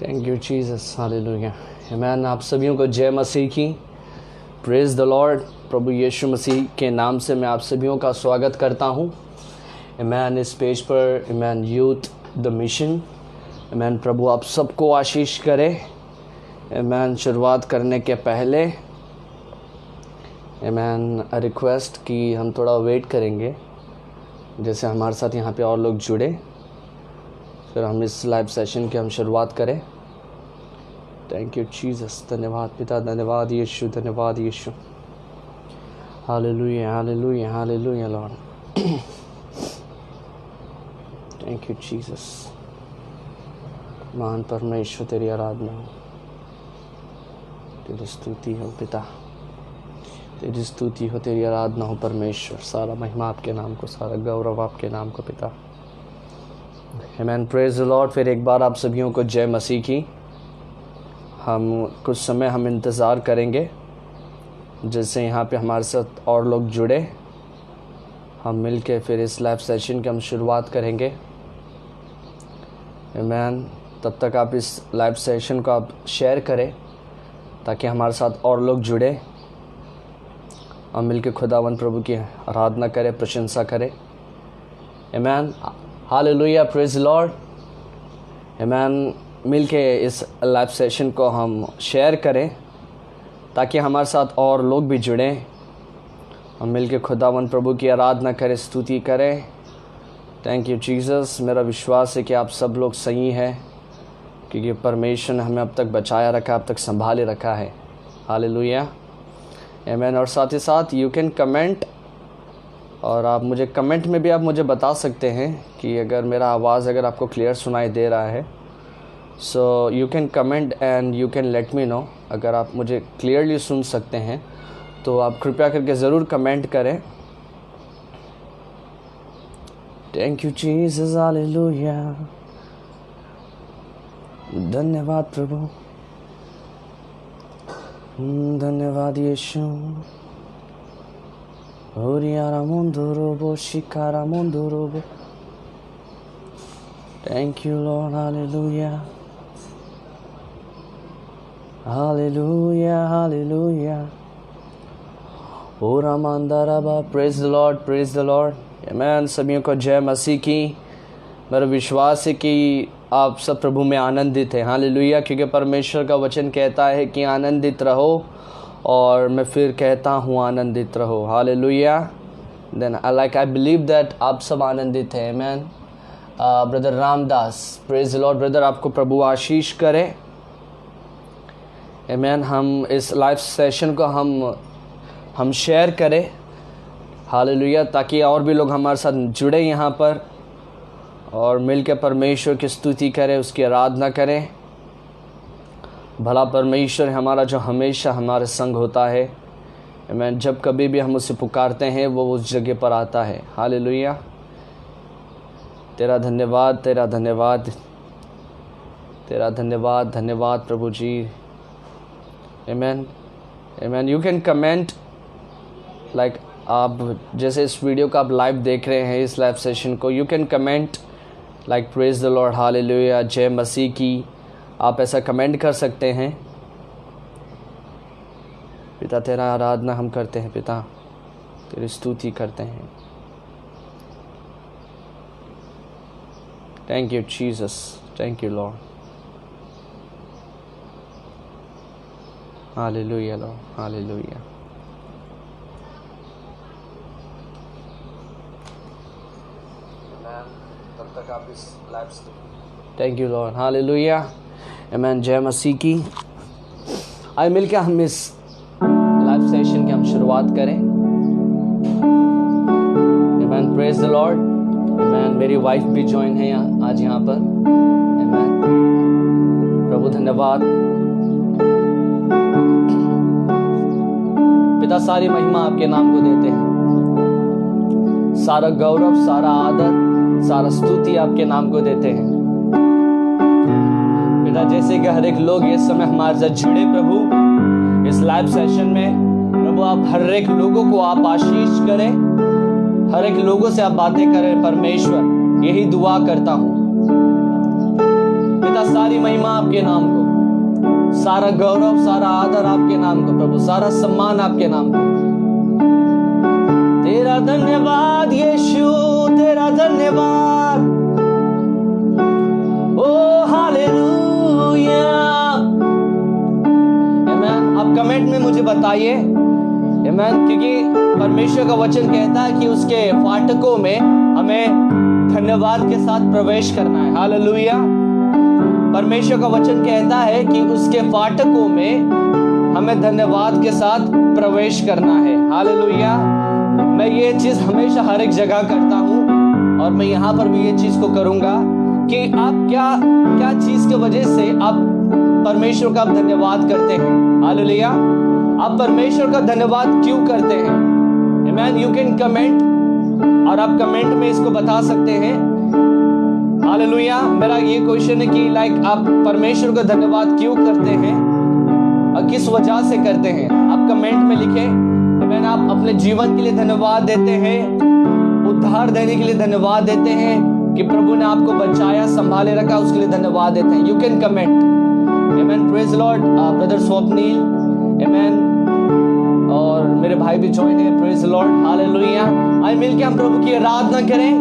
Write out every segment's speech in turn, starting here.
Thank you Jesus, hallelujah. आमीन। आप सभी को जय मसीह की, प्रेज द लॉर्ड। प्रभु यीशु मसीह के नाम से मैं आप सभी का स्वागत करता हूँ। आमीन। इस पेज पर आमीन यूथ द मिशन। आमीन। प्रभु आप सबको आशीष करे। आमीन। शुरुआत करने के पहले आमीन रिक्वेस्ट कि हम थोड़ा वेट करेंगे, जैसे हमारे साथ यहाँ पे और लोग जुड़े, फिर हम इस लाइव सेशन की हम शुरुआत करें। थैंक यू जीसस, धन्यवाद पिता, धन्यवाद यीशु, धन्यवाद यीशु। हालेलुया, हालेलुया, हालेलुया लॉर्ड। Thank you Jesus. महान परमेश्वर तेरी आराधना हो, तेरी स्तुति हो पिता, तेरी स्तुति हो, तेरी आराधना हो परमेश्वर। सारा महिमा आपके नाम को, सारा गौरव आपके नाम को पिता। आमीन। Praise the Lord. फिर एक बार आप सभी को जय मसीह की। हम कुछ समय हम इंतज़ार करेंगे, जैसे यहाँ पे हमारे साथ और लोग जुड़े, हम मिल के फिर इस लाइव सेशन की हम शुरुआत करेंगे। आमीन। तब तक आप इस लाइव सेशन को आप शेयर करें, ताकि हमारे साथ और लोग जुड़े, हम मिल के खुदावंद प्रभु की आराधना करें, प्रशंसा करें। आमीन। Hallelujah, praise Lord. आमीन। मिल के इस लाइव सेशन को हम शेयर करें, ताकि हमारे साथ और लोग भी जुड़ें, हम मिल के खुदावंद प्रभु की आराधना करें, स्तुति करें। Thank you Jesus. मेरा विश्वास है कि आप सब लोग सही हैं, क्योंकि परमेश्वर ने हमें अब तक बचाया रखा, अब तक संभाले रखा है। हालेलुया, आमीन। और साथ ही साथ यू कैन कमेंट, और आप मुझे कमेंट में भी आप मुझे बता सकते हैं कि अगर मेरा आवाज़ अगर आपको क्लियर सुनाई दे रहा है। So you can comment and you can let me no. अगर आप मुझे क्लियरली सुन सकते हैं तो आप कृपया करके ज़रूर कमेंट करें। Thank you Jesus, hallelujah. धन्यवाद प्रभु, धन्यवाद यीशु। Oriara mondorobo, shikara mondorobo. Thank you, Lord. Hallelujah. Hallelujah, hallelujah. Ora mandaraba. Praise the Lord, praise the Lord. Amen. सभी को जय मसीह की। मेरा विश्वास है कि आप सब प्रभु में आनंदित हैं। हालेलुया। क्योंकि परमेश्वर का वचन कहता है कि आनंदित रहो, और मैं फिर कहता हूँ आनंदित रहो। Hallelujah. Then I believe that आप सब आनंदित हैं। आमीन। Brother Ramdas, praise the Lord brother, आपको प्रभु आशीष करे। आमीन। हम इस लाइव सेशन को हम शेयर करें। हालेलुया। ताकि और भी लोग हमारे साथ जुड़े यहाँ पर, और मिलकर परमेश्वर की स्तुति करें, उसकी आराधना करें। भला परमेश्वर हमारा जो हमेशा हमारे संग होता है। आमीन। जब कभी भी हम उसे पुकारते हैं वो उस जगह पर आता है। हालेलुया। तेरा धन्यवाद, तेरा धन्यवाद, तेरा धन्यवाद, धन्यवाद प्रभु जी। आमीन, आमीन। यू कैन कमेंट लाइक, आप जैसे इस वीडियो को आप लाइव देख रहे हैं, इस लाइव सेशन को, you can comment like praise the Lord, hallelujah, जय मसीह की। आप ऐसा कमेंट कर सकते हैं। पिता तेरा आराधना हम करते हैं, पिता तेरी स्तुति करते हैं। Thank you Jesus, thank you Lord. Hallelujah Lord, hallelujah. तब तक आप इस live, thank you Lord, hallelujah, आमीन। जय मसीह की। आइए मिलकर हम इस लाइव सेशन की हम शुरुआत करें। आमीन। Praise the Lord. आमीन। मेरी वाइफ भी ज्वाइन है आज यहाँ पर। आमीन। प्रभु धन्यवाद। पिता सारी महिमा आपके नाम को देते हैं, सारा गौरव, सारा आदर, सारा स्तुति आपके नाम को देते हैं। पिता जैसे कि हर एक लोग इस समय हमारे साथ जुड़े प्रभु इस लाइव सेशन में, प्रभु आप हर एक लोगों को आप आशीष करें, हर एक लोगों से आप बातें करें परमेश्वर, यही दुआ करता हूँ। पिता सारी महिमा आपके नाम को, सारा गौरव, सारा आदर आपके नाम को प्रभु, सारा सम्मान आपके नाम को। तेरा धन्यवाद यीशु, तेरा धन्यवाद। ओ हालेलुया। आमीन। आप कमेंट में मुझे बताइए, आमीन, क्योंकि परमेश्वर का वचन कहता है कि उसके फाटकों में हमें धन्यवाद के साथ प्रवेश करना है। हालेलुया। परमेश्वर का वचन कहता है कि उसके फाटकों में हमें धन्यवाद के साथ प्रवेश करना है। हालेलुया। मैं ये चीज हमेशा हर एक जगह करता हूँ और मैं यहाँ पर भी ये चीज को करूंगा कि आप क्या चीज की वजह से आप परमेश्वर का धन्यवाद करते हैं। हालेलुया। आप परमेश्वर का धन्यवाद क्यों करते हैं? आमीन। यू कैन कमेंट, और आप कमेंट में इसको बता सकते हैं। हालेलुया। मेरा ये क्वेश्चन है कि आप परमेश्वर का धन्यवाद क्यों करते हैं और किस वजह से करते हैं? आप कमेंट में लिखें। आमीन। आप अपने जीवन के लिए धन्यवाद देते हैं, उद्धार देने के लिए धन्यवाद देते हैं कि प्रभु ने आपको बचाया, संभाले रखा, उसके लिए धन्यवाद देते हैं। You can comment. आमीन। Praise Lord. ब्रदर स्वप्नील, आमीन, और मेरे भाई भी ज्वाइन है। Praise Lord. हालेलुया। आइए मिलके हम प्रभु की आराधना करें।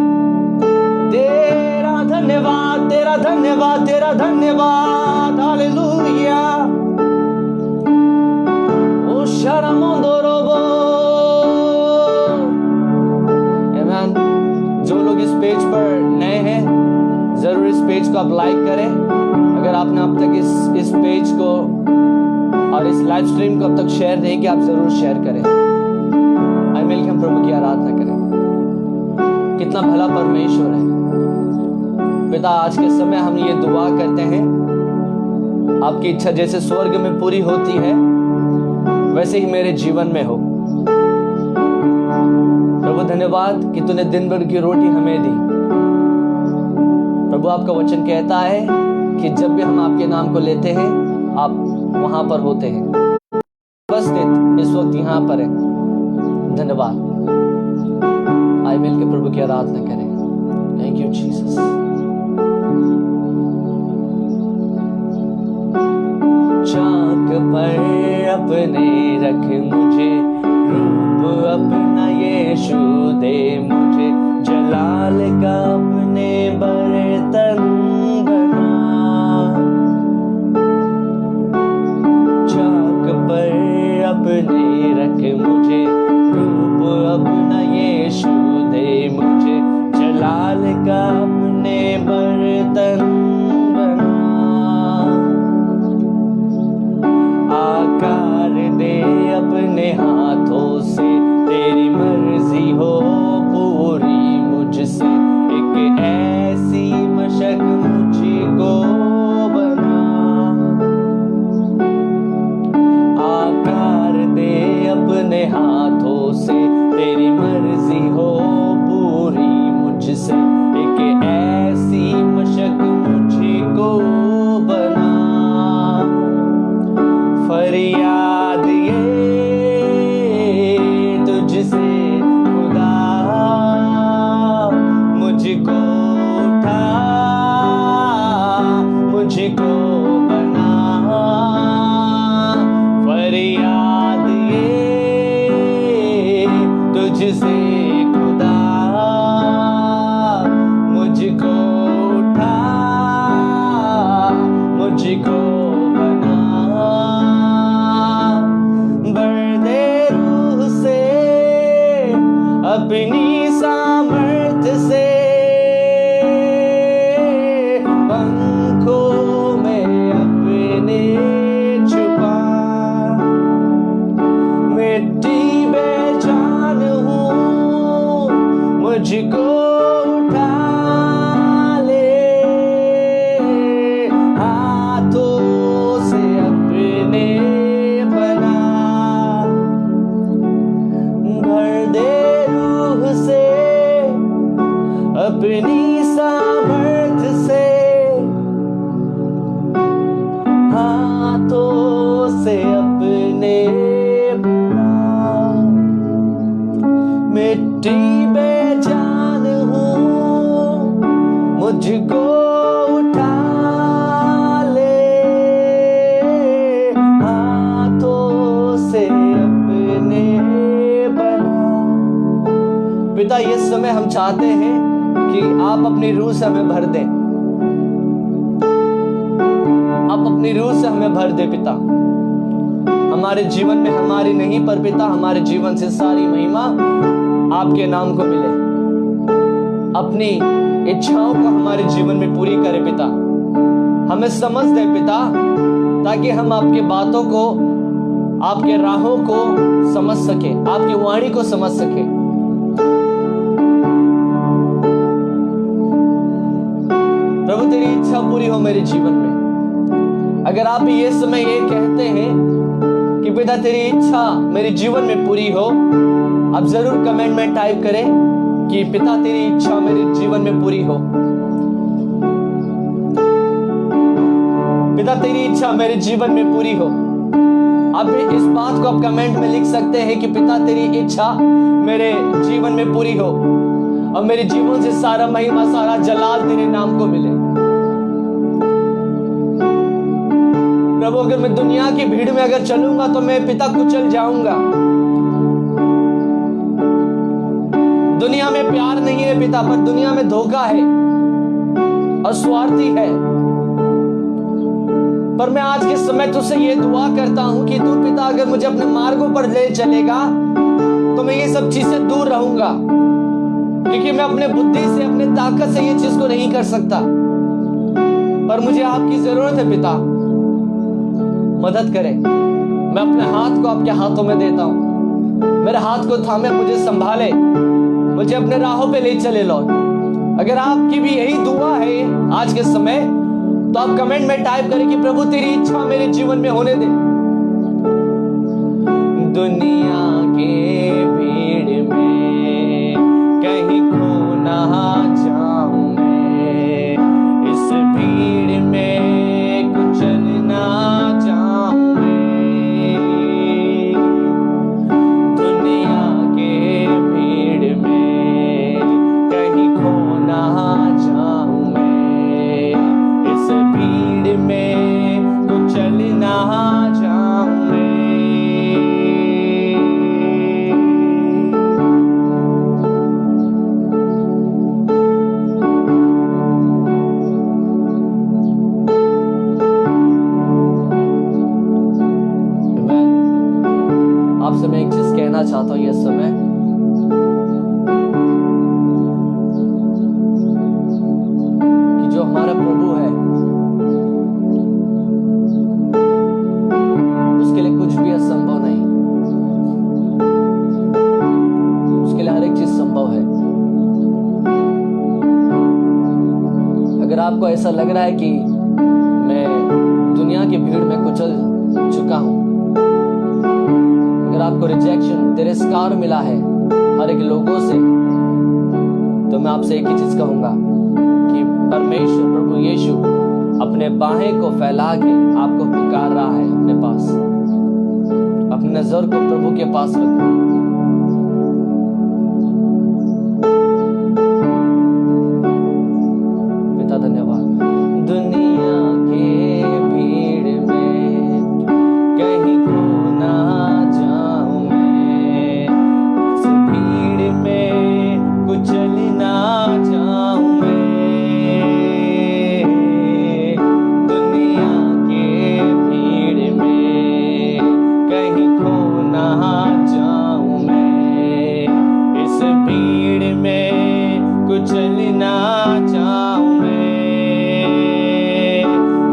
तेरा धन्यवाद, तेरा धन्यवाद, तेरा धन्यवाद। हालेलुया। ओ शरमोंदोरोबो। आमीन। जो लोग इस पेज पर नए हैं, जरूर इस पेज को आप लाइक करें। अगर आपने अब तक इस पेज को और इस लाइव स्ट्रीम को अब तक शेयर नहीं किया, आप जरूर शेयर करें। आइए मिलकर हम प्रभु की आराधना करें। कितना भला परमेश्वर है। पिता, आज के समय हम ये दुआ करते हैं, आपकी इच्छा जैसे स्वर्ग में पूरी होती है वैसे ही मेरे जीवन में हो। प्रभु धन्यवाद कि तूने दिन भर की रोटी हमें दी। प्रभु, आपका वचन कहता है कि जब भी हम आपके नाम को लेते हैं आप वहां पर होते हैं। उपस्थित इस वक्त यहाँ पर है। धन्यवाद। आइए मिलकर प्रभु की आराधना करें। Thank you Jesus. चाक पर अपने रख मुझे, रूप अपना यीशु दे मुझे, जलाल का अपने बर्तन बना। चाक पर अपने रख मुझे, रूप अपना यीशु दे मुझे, जलाल का अपने बर्तन बना। आकार दे अपने हाथों से, तेरी मर्जी हो पूरी। समय हम चाहते हैं कि आप अपनी रूह से हमें भर दें, आप अपनी रूह से हमें भर दे पिता। हमारे जीवन में हमारी नहीं पर पिता, हमारे जीवन से सारी महिमा आपके नाम को मिले। अपनी इच्छाओं को हमारे जीवन में पूरी करे पिता। हमें समझ दे पिता, ताकि हम आपके बातों को, आपके राहों को समझ सके, आपकी वाणी को समझ सके। प्रभु तेरी इच्छा पूरी हो मेरे जीवन में। अगर आप ये समय ये कहते हैं कि पिता तेरी इच्छा मेरे जीवन में पूरी हो, आप जरूर कमेंट में टाइप करें कि पिता तेरी इच्छा मेरे जीवन में पूरी हो। पिता तेरी इच्छा मेरे जीवन में पूरी हो। आप भी इस बात को आप कमेंट में लिख सकते हैं कि पिता तेरी इच्छा मेरे जीवन में पूरी हो और मेरे जीवन से सारा महिमा, सारा जलाल तेरे नाम को मिले। प्रभु अगर मैं दुनिया की भीड़ में अगर चलूंगा तो मैं पिता कुचल जाऊंगा। दुनिया में प्यार नहीं है पिता, पर दुनिया में धोखा है और स्वार्थी है। पर मैं आज के समय तुझसे ये दुआ करता हूं कि तू पिता अगर मुझे अपने मार्गों पर ले चलेगा तो मैं ये सब चीजें दूर रहूंगा, क्योंकि मैं अपने बुद्धि से, अपने ताकत से ये चीज को नहीं कर सकता। पर मुझे आपकी जरूरत है पिता, मदद करें। मैं अपने हाथ को आपके हाथों में देता हूं। मेरे हाथ को थामे, मुझे संभाले, मुझे अपने राहों पे ले चले लॉर्ड। अगर आपकी भी यही दुआ है आज के समय, तो आप कमेंट में टाइप करें कि प्रभु तेरी इच्छा मेरे जीवन में होने दे। दुनिया के भीड़ में कहीं खो ना जाऊं मैं, इस भीड़ में कुचल ना जाऊं मैं। दुनिया के भीड़ में कहीं खो ना जाऊं मैं, इस भीड़ में कुचल ना जाऊं मैं। आपसे मैं एक चीज कहना चाहता हूं इस समय, कि जो हमारा प्रभु है उसके लिए कुछ भी असंभव नहीं, उसके लिए हर एक चीज संभव है। अगर आपको ऐसा लग रहा है कि मैं दुनिया की भीड़ में कुचल चुका हूं, अगर आपको रिजेक्शन, तिरस्कार मिला है हर एक लोगों से, तो मैं आपसे एक ही चीज कहूंगा कि परमेश्वर, प्रभु यीशु अपने बाहें को फैला के आपको पुकार रहा है अपने पास। अपनी नजर को प्रभु के पास रखो। पिता धन्यवाद। दुनिया के भीड़ में कहीं खो ना जाऊं मैं, इस भीड़ में कुचल ना जाऊं मैं। दुनिया के भीड़ में कहीं खो ना जाऊं मैं, इस भीड़ में कुचल ना जाऊं मैं।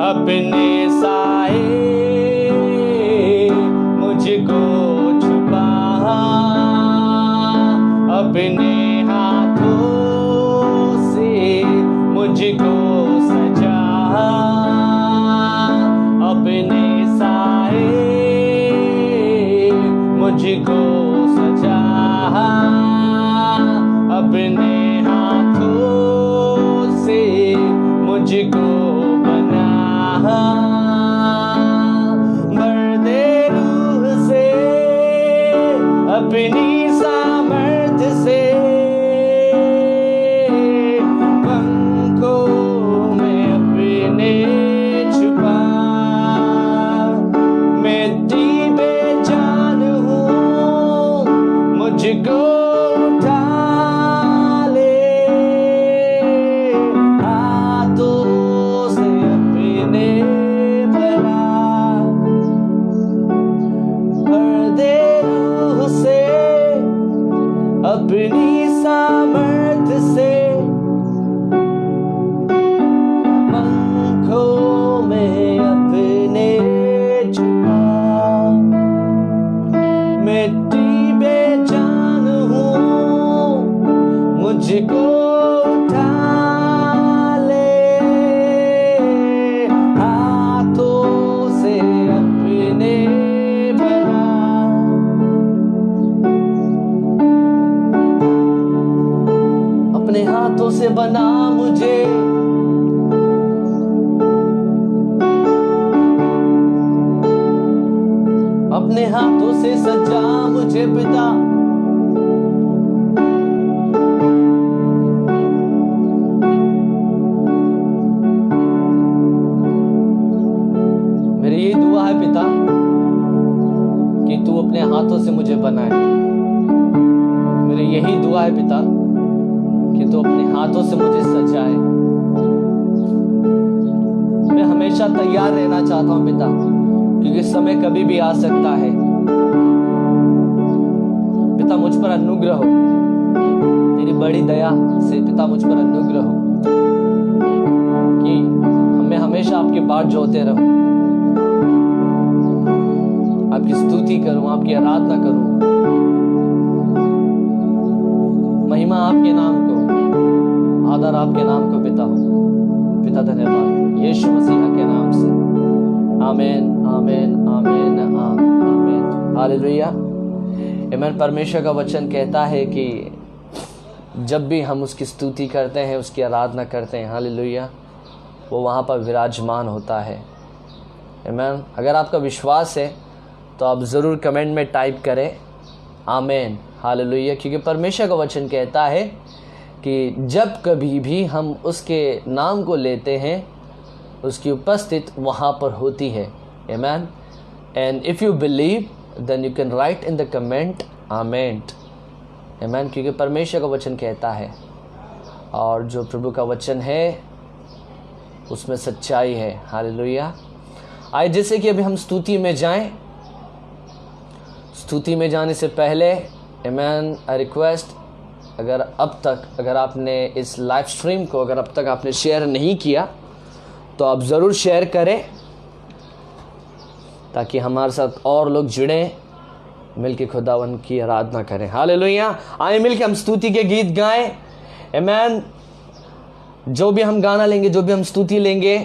अपने साए मुझको छुपा, अपने हाथों से मुझको सजा, अपने साए मुझको सजा, अपने हाथों से मुझको बना। भर दे रूह से, अपनी सामर्थ्य से, पंखों में अपने छुपा। मैं दी बेजान हूँ, मुझको उठा से बना मुझे, अपने हाथों से सजा मुझे पिता। मेरी यही दुआ है पिता कि तू अपने हाथों से मुझे बनाए। मेरी यही दुआ है पिता कि तू अपने हाथों से मुझे सजाए। मैं हमेशा तैयार रहना चाहता हूं पिता, क्योंकि समय कभी भी आ सकता है। पिता मुझ पर अनुग्रह हो, तेरी बड़ी दया से पिता मुझ पर अनुग्रह हो कि मैं हमेशा आपके बाट जोते रहूं, आपकी स्तुति करूं, आपकी आराधना करूं, महिमा आपके नाम को, आदर आपके नाम को पिता हो। पिता धन्यवाद यीशु मसीह के नाम से, आमीन आमीन आमीन आमीन हालेलुया। आमीन। परमेश्वर का वचन कहता है कि जब भी हम उसकी स्तुति करते हैं, उसकी आराधना करते हैं, हालेलुया, वो वहाँ पर विराजमान होता है। आमीन। अगर आपका विश्वास है तो आप ज़रूर कमेंट में टाइप करें आमीन हालेलुया, क्योंकि परमेश्वर का वचन कहता है कि जब कभी भी हम उसके नाम को लेते हैं, उसकी उपस्थिति वहाँ पर होती है। आमीन। And if you believe then you can write in the comment आमीन। आमीन। क्योंकि परमेश्वर का वचन कहता है, और जो प्रभु का वचन है उसमें सच्चाई है। हालेलुया। आइए जैसे कि अभी हम स्तुति में जाएं, स्तुति में जाने से पहले आमीन आई रिक्वेस्ट, अगर आपने इस लाइव स्ट्रीम को अगर अब तक आपने शेयर नहीं किया तो आप ज़रूर शेयर करें, ताकि हमारे साथ और लोग जुड़ें, मिलके खुदावन की आराधना करें। हालेलुया। आइए मिलके हम स्तुति के गीत गाएं। आमीन। जो भी हम गाना लेंगे, जो भी हम स्तुति लेंगे,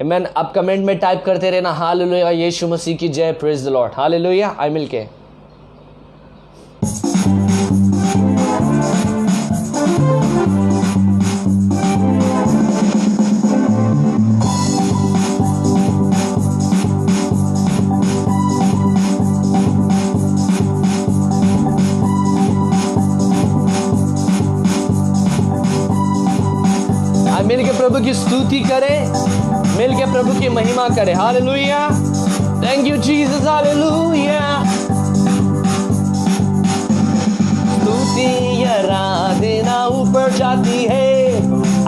आमीन, आप कमेंट में टाइप करते रहना हालेलुया, यीशु मसीह की जय, प्रेज द लॉर्ड। हालेलुया। आइए मिलके मिलके प्रभु की स्तुति करें, मिलके प्रभु की महिमा करें। Hallelujah. Thank you Jesus. Hallelujah. स्तुति आराधना ऊपर जाती है,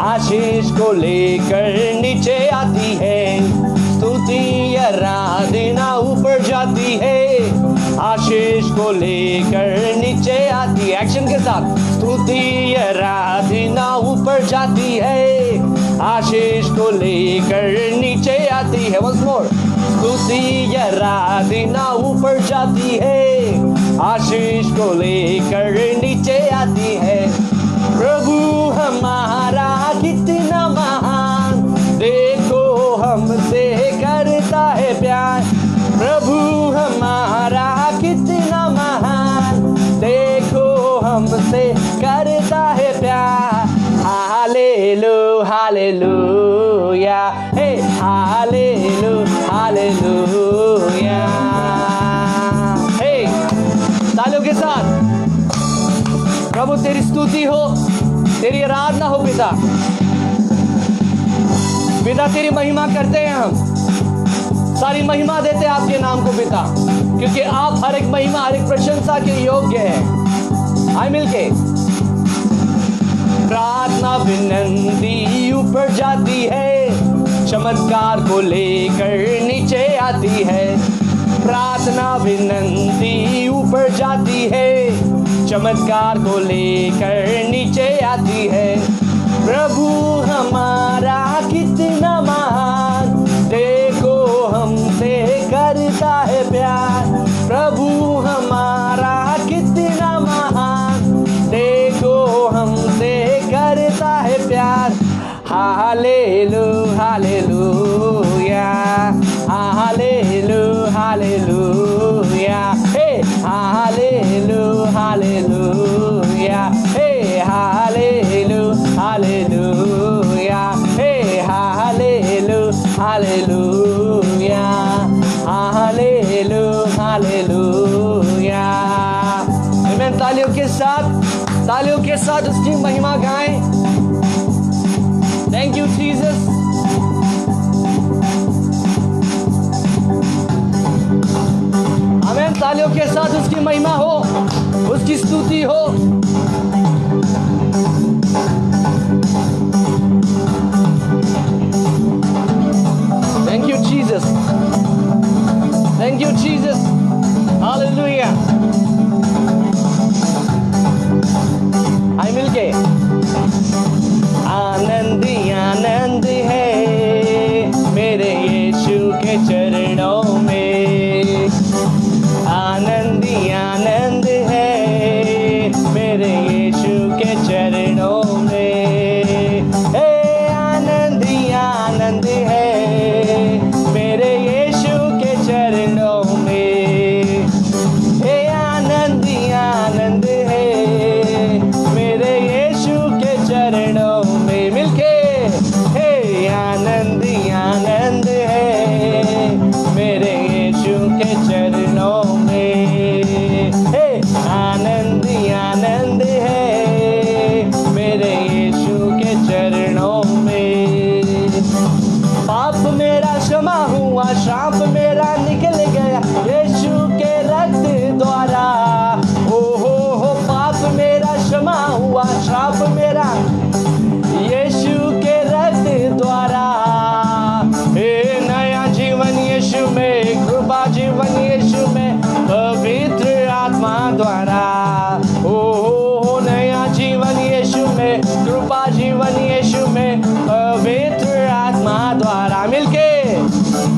आशीष को लेकर नीचे आती है। स्तुति आराधना ऊपर जाती है, आशीष को लेकर नीचे आती है। एक्शन के साथ। स्तुति आराधना ऊपर जाती है, आशीष को लेकर नीचे आती है। Once more. स्तुति आराधना ऊपर जाती है, आशीष को लेकर नीचे आती है। प्रभु हमारा कितना महान, देखो हमसे करता है प्यार। प्रभु हमारा कितना महान, देखो हमसे करता है प्यार। हालेलू हालेलुया, हे हालेलू हालेलुया। हे तालियों के साथ प्रभु तेरी स्तुति हो, तेरी आराधना हो पिता। पिता तेरी महिमा करते हैं, हम सारी महिमा देते हैं आपके नाम को पिता, क्योंकि आप हर एक महिमा, हर एक प्रशंसा के योग्य हैं। आइए मिलके। प्रार्थना विनंती ऊपर जाती है, चमत्कार को लेकर नीचे आती है। प्रार्थना विनंती ऊपर जाती है, चमत्कार को लेकर नीचे आती है। प्रभु हमारा कितना महान, देखो हमसे करता है प्यार। प्रभु हमारा कितना महान, देखो हमसे करता है प्यार। हालेलू हालेलुया, हालेलू हालेलुया, हे हालेलू हालेलुया, हे हालेलू हालेलुया। हालेलुया, हालेलुया, हालेलुया। आमीन। तालियों के साथ उसकी महिमा गाएं। Thank you Jesus. आमीन। तालियों के साथ उसकी महिमा हो, उसकी स्तुति हो। Thank you Jesus, thank you Jesus, hallelujah. आइए मिलके। आनंद ही आनंद है मेरे यीशु के चरणों में, आनंद ही आनंद है मेरे यीशु के चरणों में। हे आनंद ही आनंद है मेरे यीशु के चरणों में। हे आनंद ही आनंद है मेरे यीशु के चरणों में। मिलके। हे आनंद ही आनंद है मेरे यीशु के चरणों में। हे आनंद ही आनंद है मेरे यीशु के चरणों में। पाप मेरा क्षमा हुआ, श्राप मेरा निकल गया यीशु के रक्त द्वारा। ओ हो पाप मेरा क्षमा हुआ, श्राप मेरा यीशु के रक्त द्वारा। हे नया जीवन यीशु में, कृपा जीवन यीशु में, पवित्र आत्मा द्वारा। ओ नया जीवन यीशु में, कृपा जीवन यीशु में, पवित्र आत्मा द्वारा। मिलके।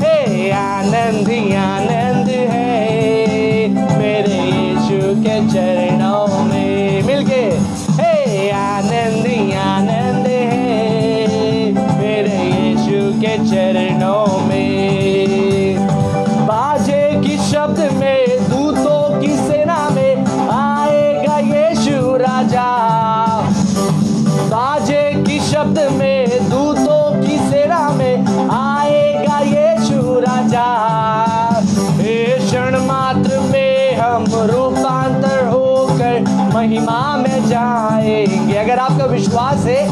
हे आनंद ही आनंद है मेरे यीशु के चरणों में। मिलके। हे आनंद ही आनंद है मेरे यीशु के चरणों में। बाजे की शब्द में, दूतों की सेना में आएगा यीशु राजा। बाजे की शब्द में, दूतों की सेना में आएगा यीशु राजा। हे क्षण मात्र में हम रूपांतर होकर महिमा में जाएंगे। अगर आपका विश्वास है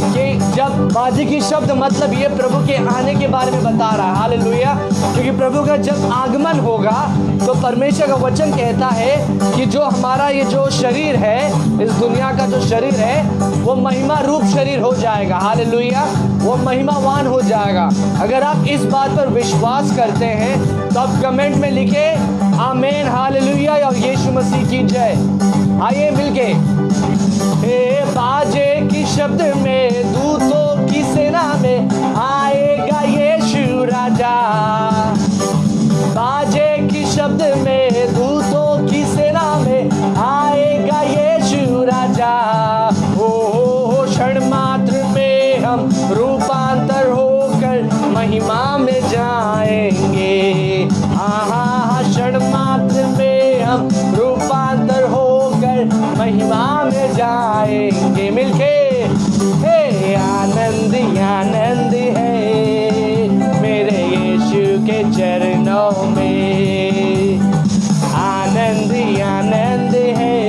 कि जब बाजे की शब्द मतलब ये प्रभु के आने के बारे में बता रहा है, हालेलुया। क्योंकि प्रभु का जब आगमन होगा तो परमेश्वर का वचन कहता है कि जो हमारा ये जो शरीर है, इस दुनिया का जो शरीर है, वो महिमा रूप शरीर हो जाएगा। हालेलुया। वो महिमावान हो जाएगा। अगर आप इस बात पर विश्वास करते हैं तो आप कमेंट में लिखे आमीन, हालेलुया और यीशु मसीह की जय। आइए मिलके। हे बाजे की शब्द में, दूतों की सेना में आएगा यीशु राजा। बाजे की शब्द में, दूतों की सेना में आएगा यीशु राजा। ओ क्षण मात्र में हम रूपांतर होकर महिमा में जाएंगे। हाँ, क्षण मात्र में हम रूपांतर होकर महिमा में जाएंगे। मिलके। हे आनंद ही आनंद है मेरे यीशु के चरणों में। आनंद ही आनंद है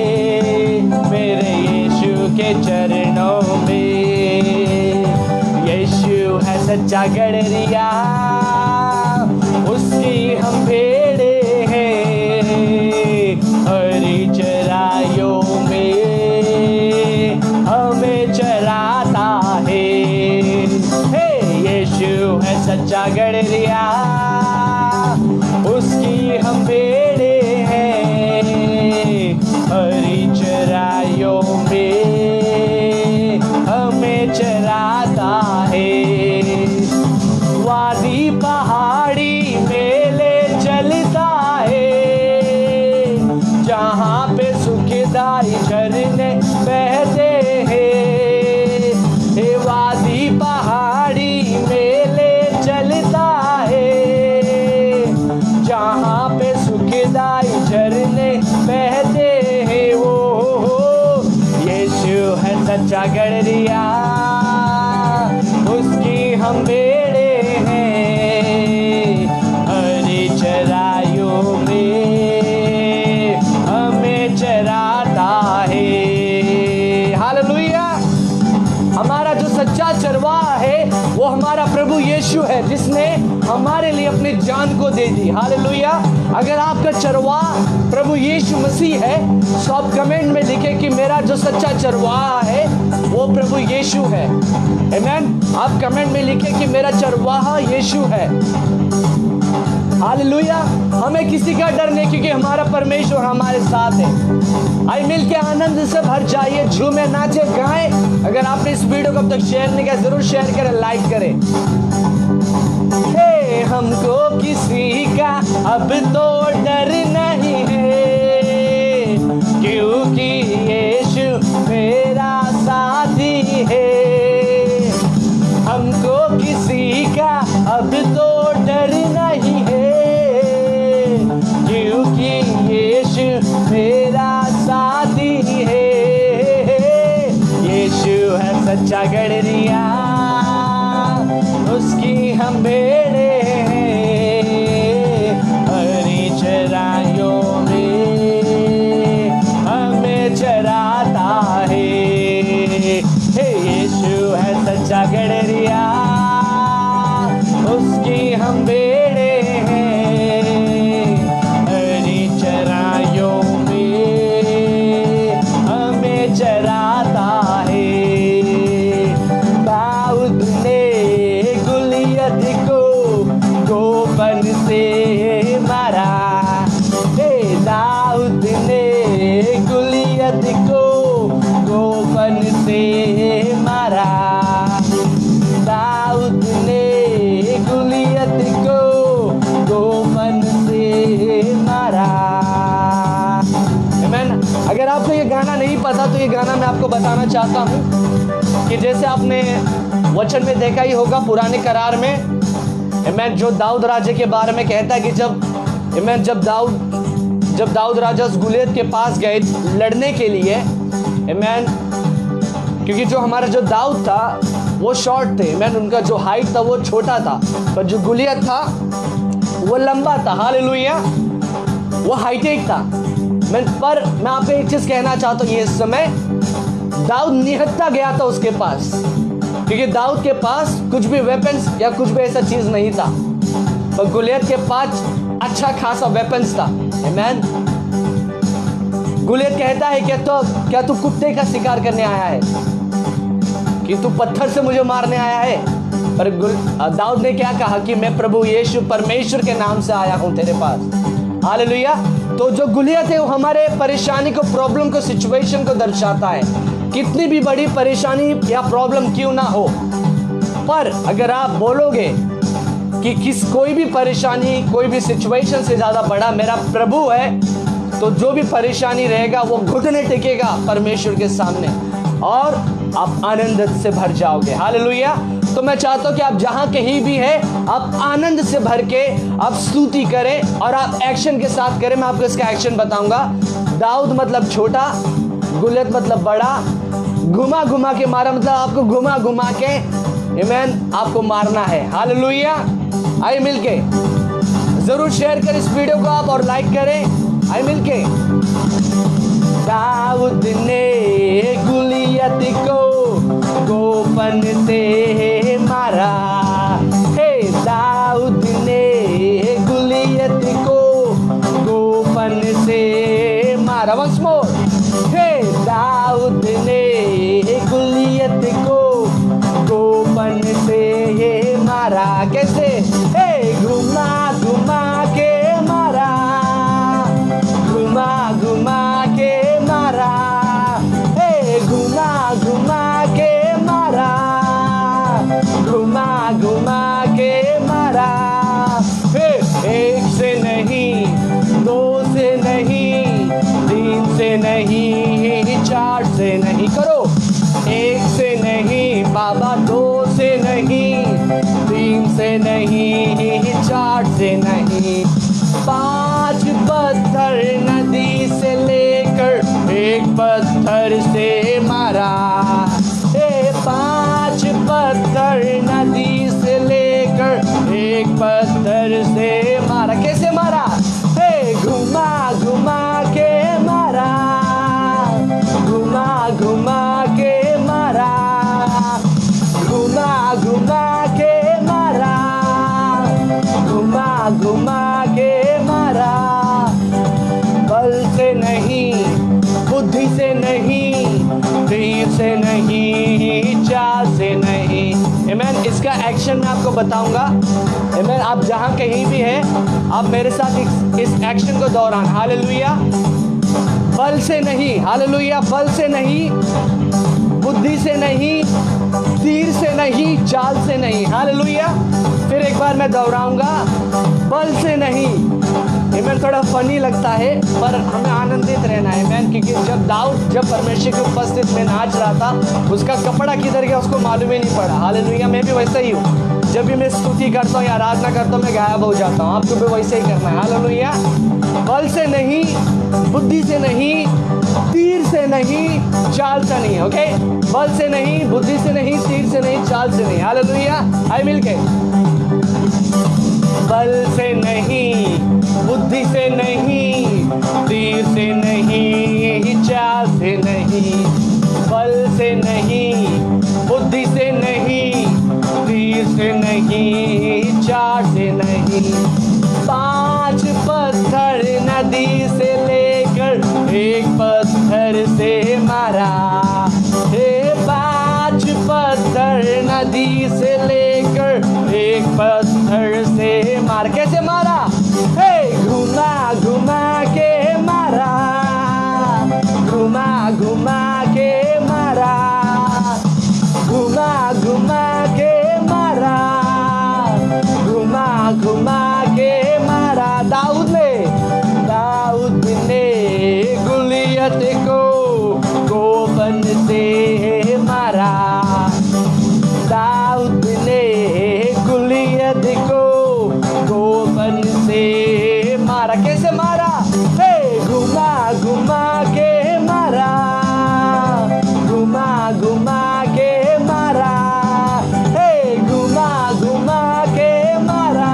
मेरे यीशु के चरणों में। यीशु है सच्चा गड़रिया, उसकी हम भेड़े हैं, हरी चराइयों में हमें चराता है। हे यीशु है सच्चा गड़रिया, उसकी हम भेड़े हैं, हरी चराइयों में हमें चराता है। वादी पहाड़ी मेले चलता है, जहाँ पे सुखदाई झरने बहते हैं। हे वादी पहाड़ी मेले चलता है, जहाँ पे सुखदाई झरने बहते हैं। वो यीशु है सच्चा गड़रिया, उसकी हम भेड़े हैं, यीशु है जिसने हमारे लिए अपनी जान को दे दी। हालेलुया। अगर आपका चरवाहा प्रभु यीशु मसीह है तो आप कमेंट में लिखें कि मेरा जो सच्चा चरवाहा है वो प्रभु यीशु है। आमीन। आप कमेंट में लिखें कि मेरा चरवाहा यीशु है। हालेलुया। हमें किसी का डर नहीं, क्योंकि हमारा परमेश्वर हमारे साथ है। आइए मिल के आनंद से भर जाइए, झूमे नाचे गाएं। अगर आपने इस वीडियो को अब तक शेयर नहीं किया जरूर शेयर करें, लाइक करें। हे हमको किसी का अब तो डर नहीं है, क्योंकि यीशु मेरा साथी है। हमको किसी का अब तो डर नहीं है, क्योंकि यीशु मेरा साथी है। यीशु है सच्चा गड़रिया, उसकी हम बेड़े हैं, हरी चराइयों में हमें चराता है। हे यीशु है सच्चा गड़रिया, उसकी हम बेड़े हैं, हरी चराइयों में हमें चराता है। दाऊद ने गुलियत को गोपन से मारा, हे दाऊद ने गुलियत को गोपन से मारा। दाऊद ने गुलियत को गोपन से मारा। आमीन। अगर आपको ये गाना नहीं पता तो ये गाना मैं आपको बताना चाहता हूँ कि जैसे आपने वचन में देखा ही होगा पुराने करार में, आमीन, जो दाऊद राजा के बारे में कहता है कि जब दाऊद राजा उस गुलियत के पास गए लड़ने के लिए, आमीन, क्योंकि जो हमारा जो दाऊद था वो शॉर्ट थे, आमीन, उनका जो हाइट था वो छोटा था, पर जो गुलियत था वो लंबा था। हालेलुया। वो हाईटेक था। पर मैं आप पे एक चीज कहना चाहता हूँ, ये इस समय दाऊद निहत्था गया था उसके पास, क्योंकि दाऊद के पास कुछ भी वेपन्स या कुछ भी ऐसा चीज नहीं था, पर गुलियत के पास अच्छा खासा वेपन्स था। आमीन। गुलियत कहता है क्या तू कुत्ते का शिकार करने आया है, कि तू पत्थर से मुझे मारने आया है? पर दाऊद ने क्या कहा कि मैं प्रभु यीशु परमेश्वर के नाम से आया हूं तेरे पास। हालेलुया। तो जो गुलियत है वो हमारे परेशानी को, प्रॉब्लम को, सिचुएशन को दर्शाता है। कितनी भी बड़ी परेशानी या प्रॉब्लम क्यों ना हो, पर अगर आप बोलोगे कि कोई भी परेशानी, कोई भी सिचुएशन से ज्यादा बड़ा मेरा प्रभु है, तो जो भी परेशानी रहेगा वो घुटने टेकेगा परमेश्वर के सामने और आप आनंद से भर जाओगे। हालेलुया। तो मैं चाहता हूं कि आप जहां कहीं भी है आप आनंद से भर के आप स्तुति करें और आप एक्शन के साथ करें। मैं आपको इसका एक्शन बताऊंगा। दाऊद मतलब छोटा, गुलियत मतलब बड़ा, घुमा घुमा के मारा मतलब आपको घुमा घुमा के, आमीन, आपको मारना है। हालेलुया। आइए मिलके जरूर शेयर करें इस वीडियो को आप और लाइक करें। आइए मिलके। दाऊद ने गुलियत को गोपन से मारा, हे दाऊद ने गुलियत को गोपन से मारा। वंस मोर, हे दाऊद ने गुलियत को गोपन से मारा। कैसे? हे घुमा घुमा के मारा, घुमा घुमा के मारा, हे घुमा घुमा के मारा, घुमा घुमा के मारा। हे एक से नहीं, दो से नहीं, तीन से नहीं, चार से नहीं, करो। एक से नहीं बाबा, दो से नहीं, तीन से नहीं, चार से नहीं, 5 पत्थर नदी से लेकर एक पत्थर से मारा। 5 पत्थर नदी से लेकर एक पत्थर से मारा। कैसे मारा? घुमा घुमा के मारा, घुमा घुमा के मारा, घुमा घुमा के मारा, बताऊंगा। आमीन। आप जहां कहीं भी हैं, आप मेरे साथ इस एक्शन को दोहराना। हालेलुया। बल से नहीं, हालेलुया, बल से नहीं, बुद्धि से नहीं, तीर से नहीं, चाल से नहीं। हालेलुया। फिर एक बार मैं दोहराऊंगा, बल से नहीं। आमीन। थोड़ा फनी लगता है पर हमें आनंदित रहना है। आमीन। क्योंकि जब परमेश्वर की उपस्थिति में नाच रहा था, उसका कपड़ा किधर गया उसको मालूम ही नहीं पड़ा। हालेलुया। मैं भी वैसा ही हूँ, जब भी मैं स्तुति करता हूँ या आराधना करता हूँ, मैं गायब हो जाता हूँ। आपको भी वैसे ही करना है। हालेलुया। बल से नहीं, बुद्धि से नहीं, तीर से नहीं, चाल से नहीं। ओके, बल से नहीं, बुद्धि से नहीं, तीर से नहीं, चाल से नहीं। हालेलुया। आइए मिलके। बल से नहीं, बुद्धि से नहीं, तीर से नहीं, चाल से नहीं। बल से नहीं, बुद्धि से नहीं, तीर से नहीं, चाल से नहीं। 5 पत्थर नदी से लेकर एक पत्थर से मारा। 5 पत्थर नदी से लेकर एक पत्थर से मार। कैसे मारा? घुमा घुमा के मारा, घुमा घुमा के मारा, घुमा घुमा के मारा, घुमा घुमा के मारा। दाऊद ने गुलियत को गोफन से मारा। दाऊद ने गुलियत को गोफन से मारा। कैसे मारा? घुमा घुमा के मारा, घुमा घुमा के मारा, घुमा घुमा के मारा,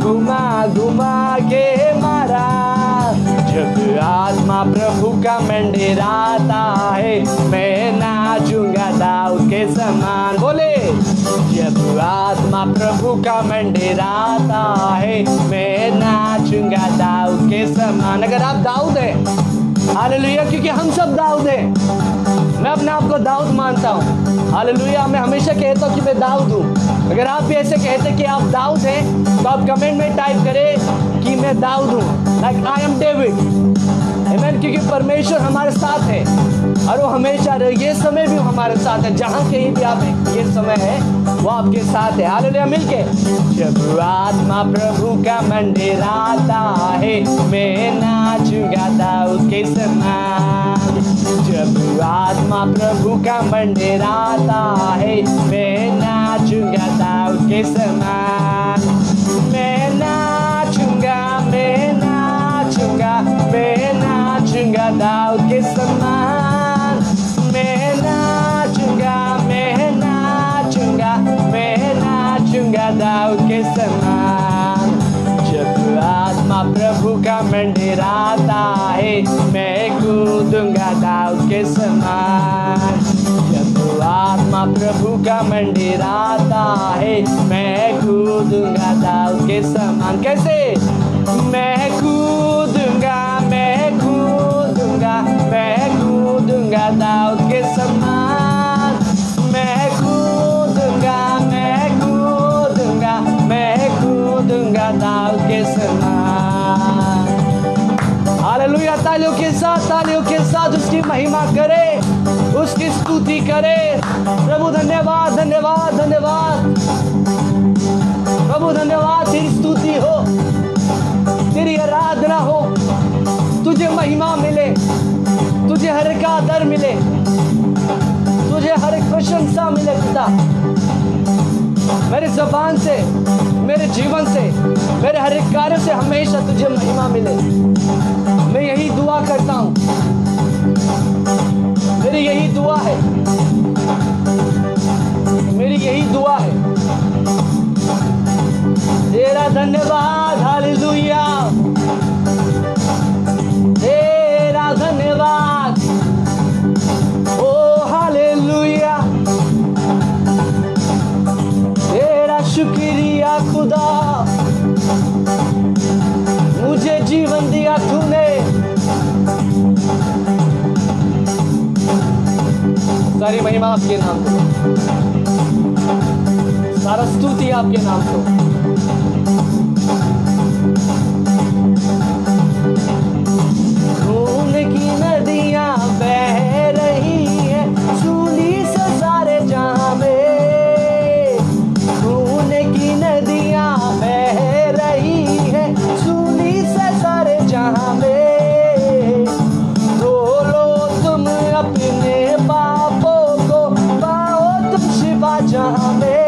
घुमा घुमा के मारा। जब आत्मा प्रभु का मंडराता है, मैं नाचूंगा दाऊद के समान। बोले, जब आत्मा प्रभु का मंडराता है, मैं नाचूंगा दाऊद के समान। अगर आप दाऊद हैं, हालेलुया, क्योंकि हम सब दाऊद हैं। मैं अपने आप को दाऊद मानता हूँ। हालेलुया। मैं हमेशा कहता हूँ कि मैं दाऊद हूँ। अगर आप भी ऐसे कहते हैं कि आप दाऊद हैं, तो आप कमेंट में टाइप करें कि मैं दाऊद हूँ, लाइक आई एम डेविड। आमीन। क्योंकि परमेश्वर हमारे साथ है और वो हमेशा ये समय भी हमारे साथ है। जहाँ कहीं भी आप ये समय है, वो आपके साथ है। हालेलुया। मिलके। जब आत्मा प्रभु का मंडराता है, मैं नाचूंगा दाऊद के समान। जब आत्मा प्रभु का मंडराता है, मैं नाचूंगा दाऊद के समान। मैं नाचूंगा, मैं नाचूंगा, मैं नाचूंगा दाऊद के समान। मैं नाचूंगा, मैं नाचूंगा, मैं नाचूंगा दाऊद के समान। जब आत्मा प्रभु का मंडराता है, मैं कूदूंगा दाऊद के समान। जब आत्मा प्रभु का मंडराता है, मैं कूदूंगा दाऊद के समान। कैसे? मैं कूदूंगा, मैं कूदूंगा, मैं कूदूंगा दाऊद के समान। मैं कूदूंगा, मैं कूदूंगा, मैं कूदूंगा दाऊद के समान। हालेलुया। तालियों के साथ उसकी महिमा करे, उसकी स्तुति करे। प्रभु धन्यवाद, धन्यवाद, धन्यवाद। प्रभु धन्यवाद। तेरी स्तुति हो, तेरी आराधना हो, तुझे महिमा मिले, तुझे हर एक आदर मिले, तुझे हर एक प्रशंसा मिले। पिता, मेरे ज़बान से, मेरे जीवन से, मेरे हर एक कार्य से हमेशा तुझे महिमा मिले। मैं यही दुआ करता हूँ, मेरी यही दुआ है, मेरी यही दुआ है। तेरा धन्यवाद। हालेलुया। तेरा धन्यवाद। ओ हालेलुया। तेरा शुक्रिया खुदा, मुझे जीवन दिया तूने। सारी महिमा आपके नाम को, सारा स्तुति आपके नाम को। खून की नदियां बह रही है सूली से सारे जहां में, खून की नदियां बह रही है सूली से सारे जहां में। धो तुम अपने पापों को, पाओ तुम शिफा जहां में।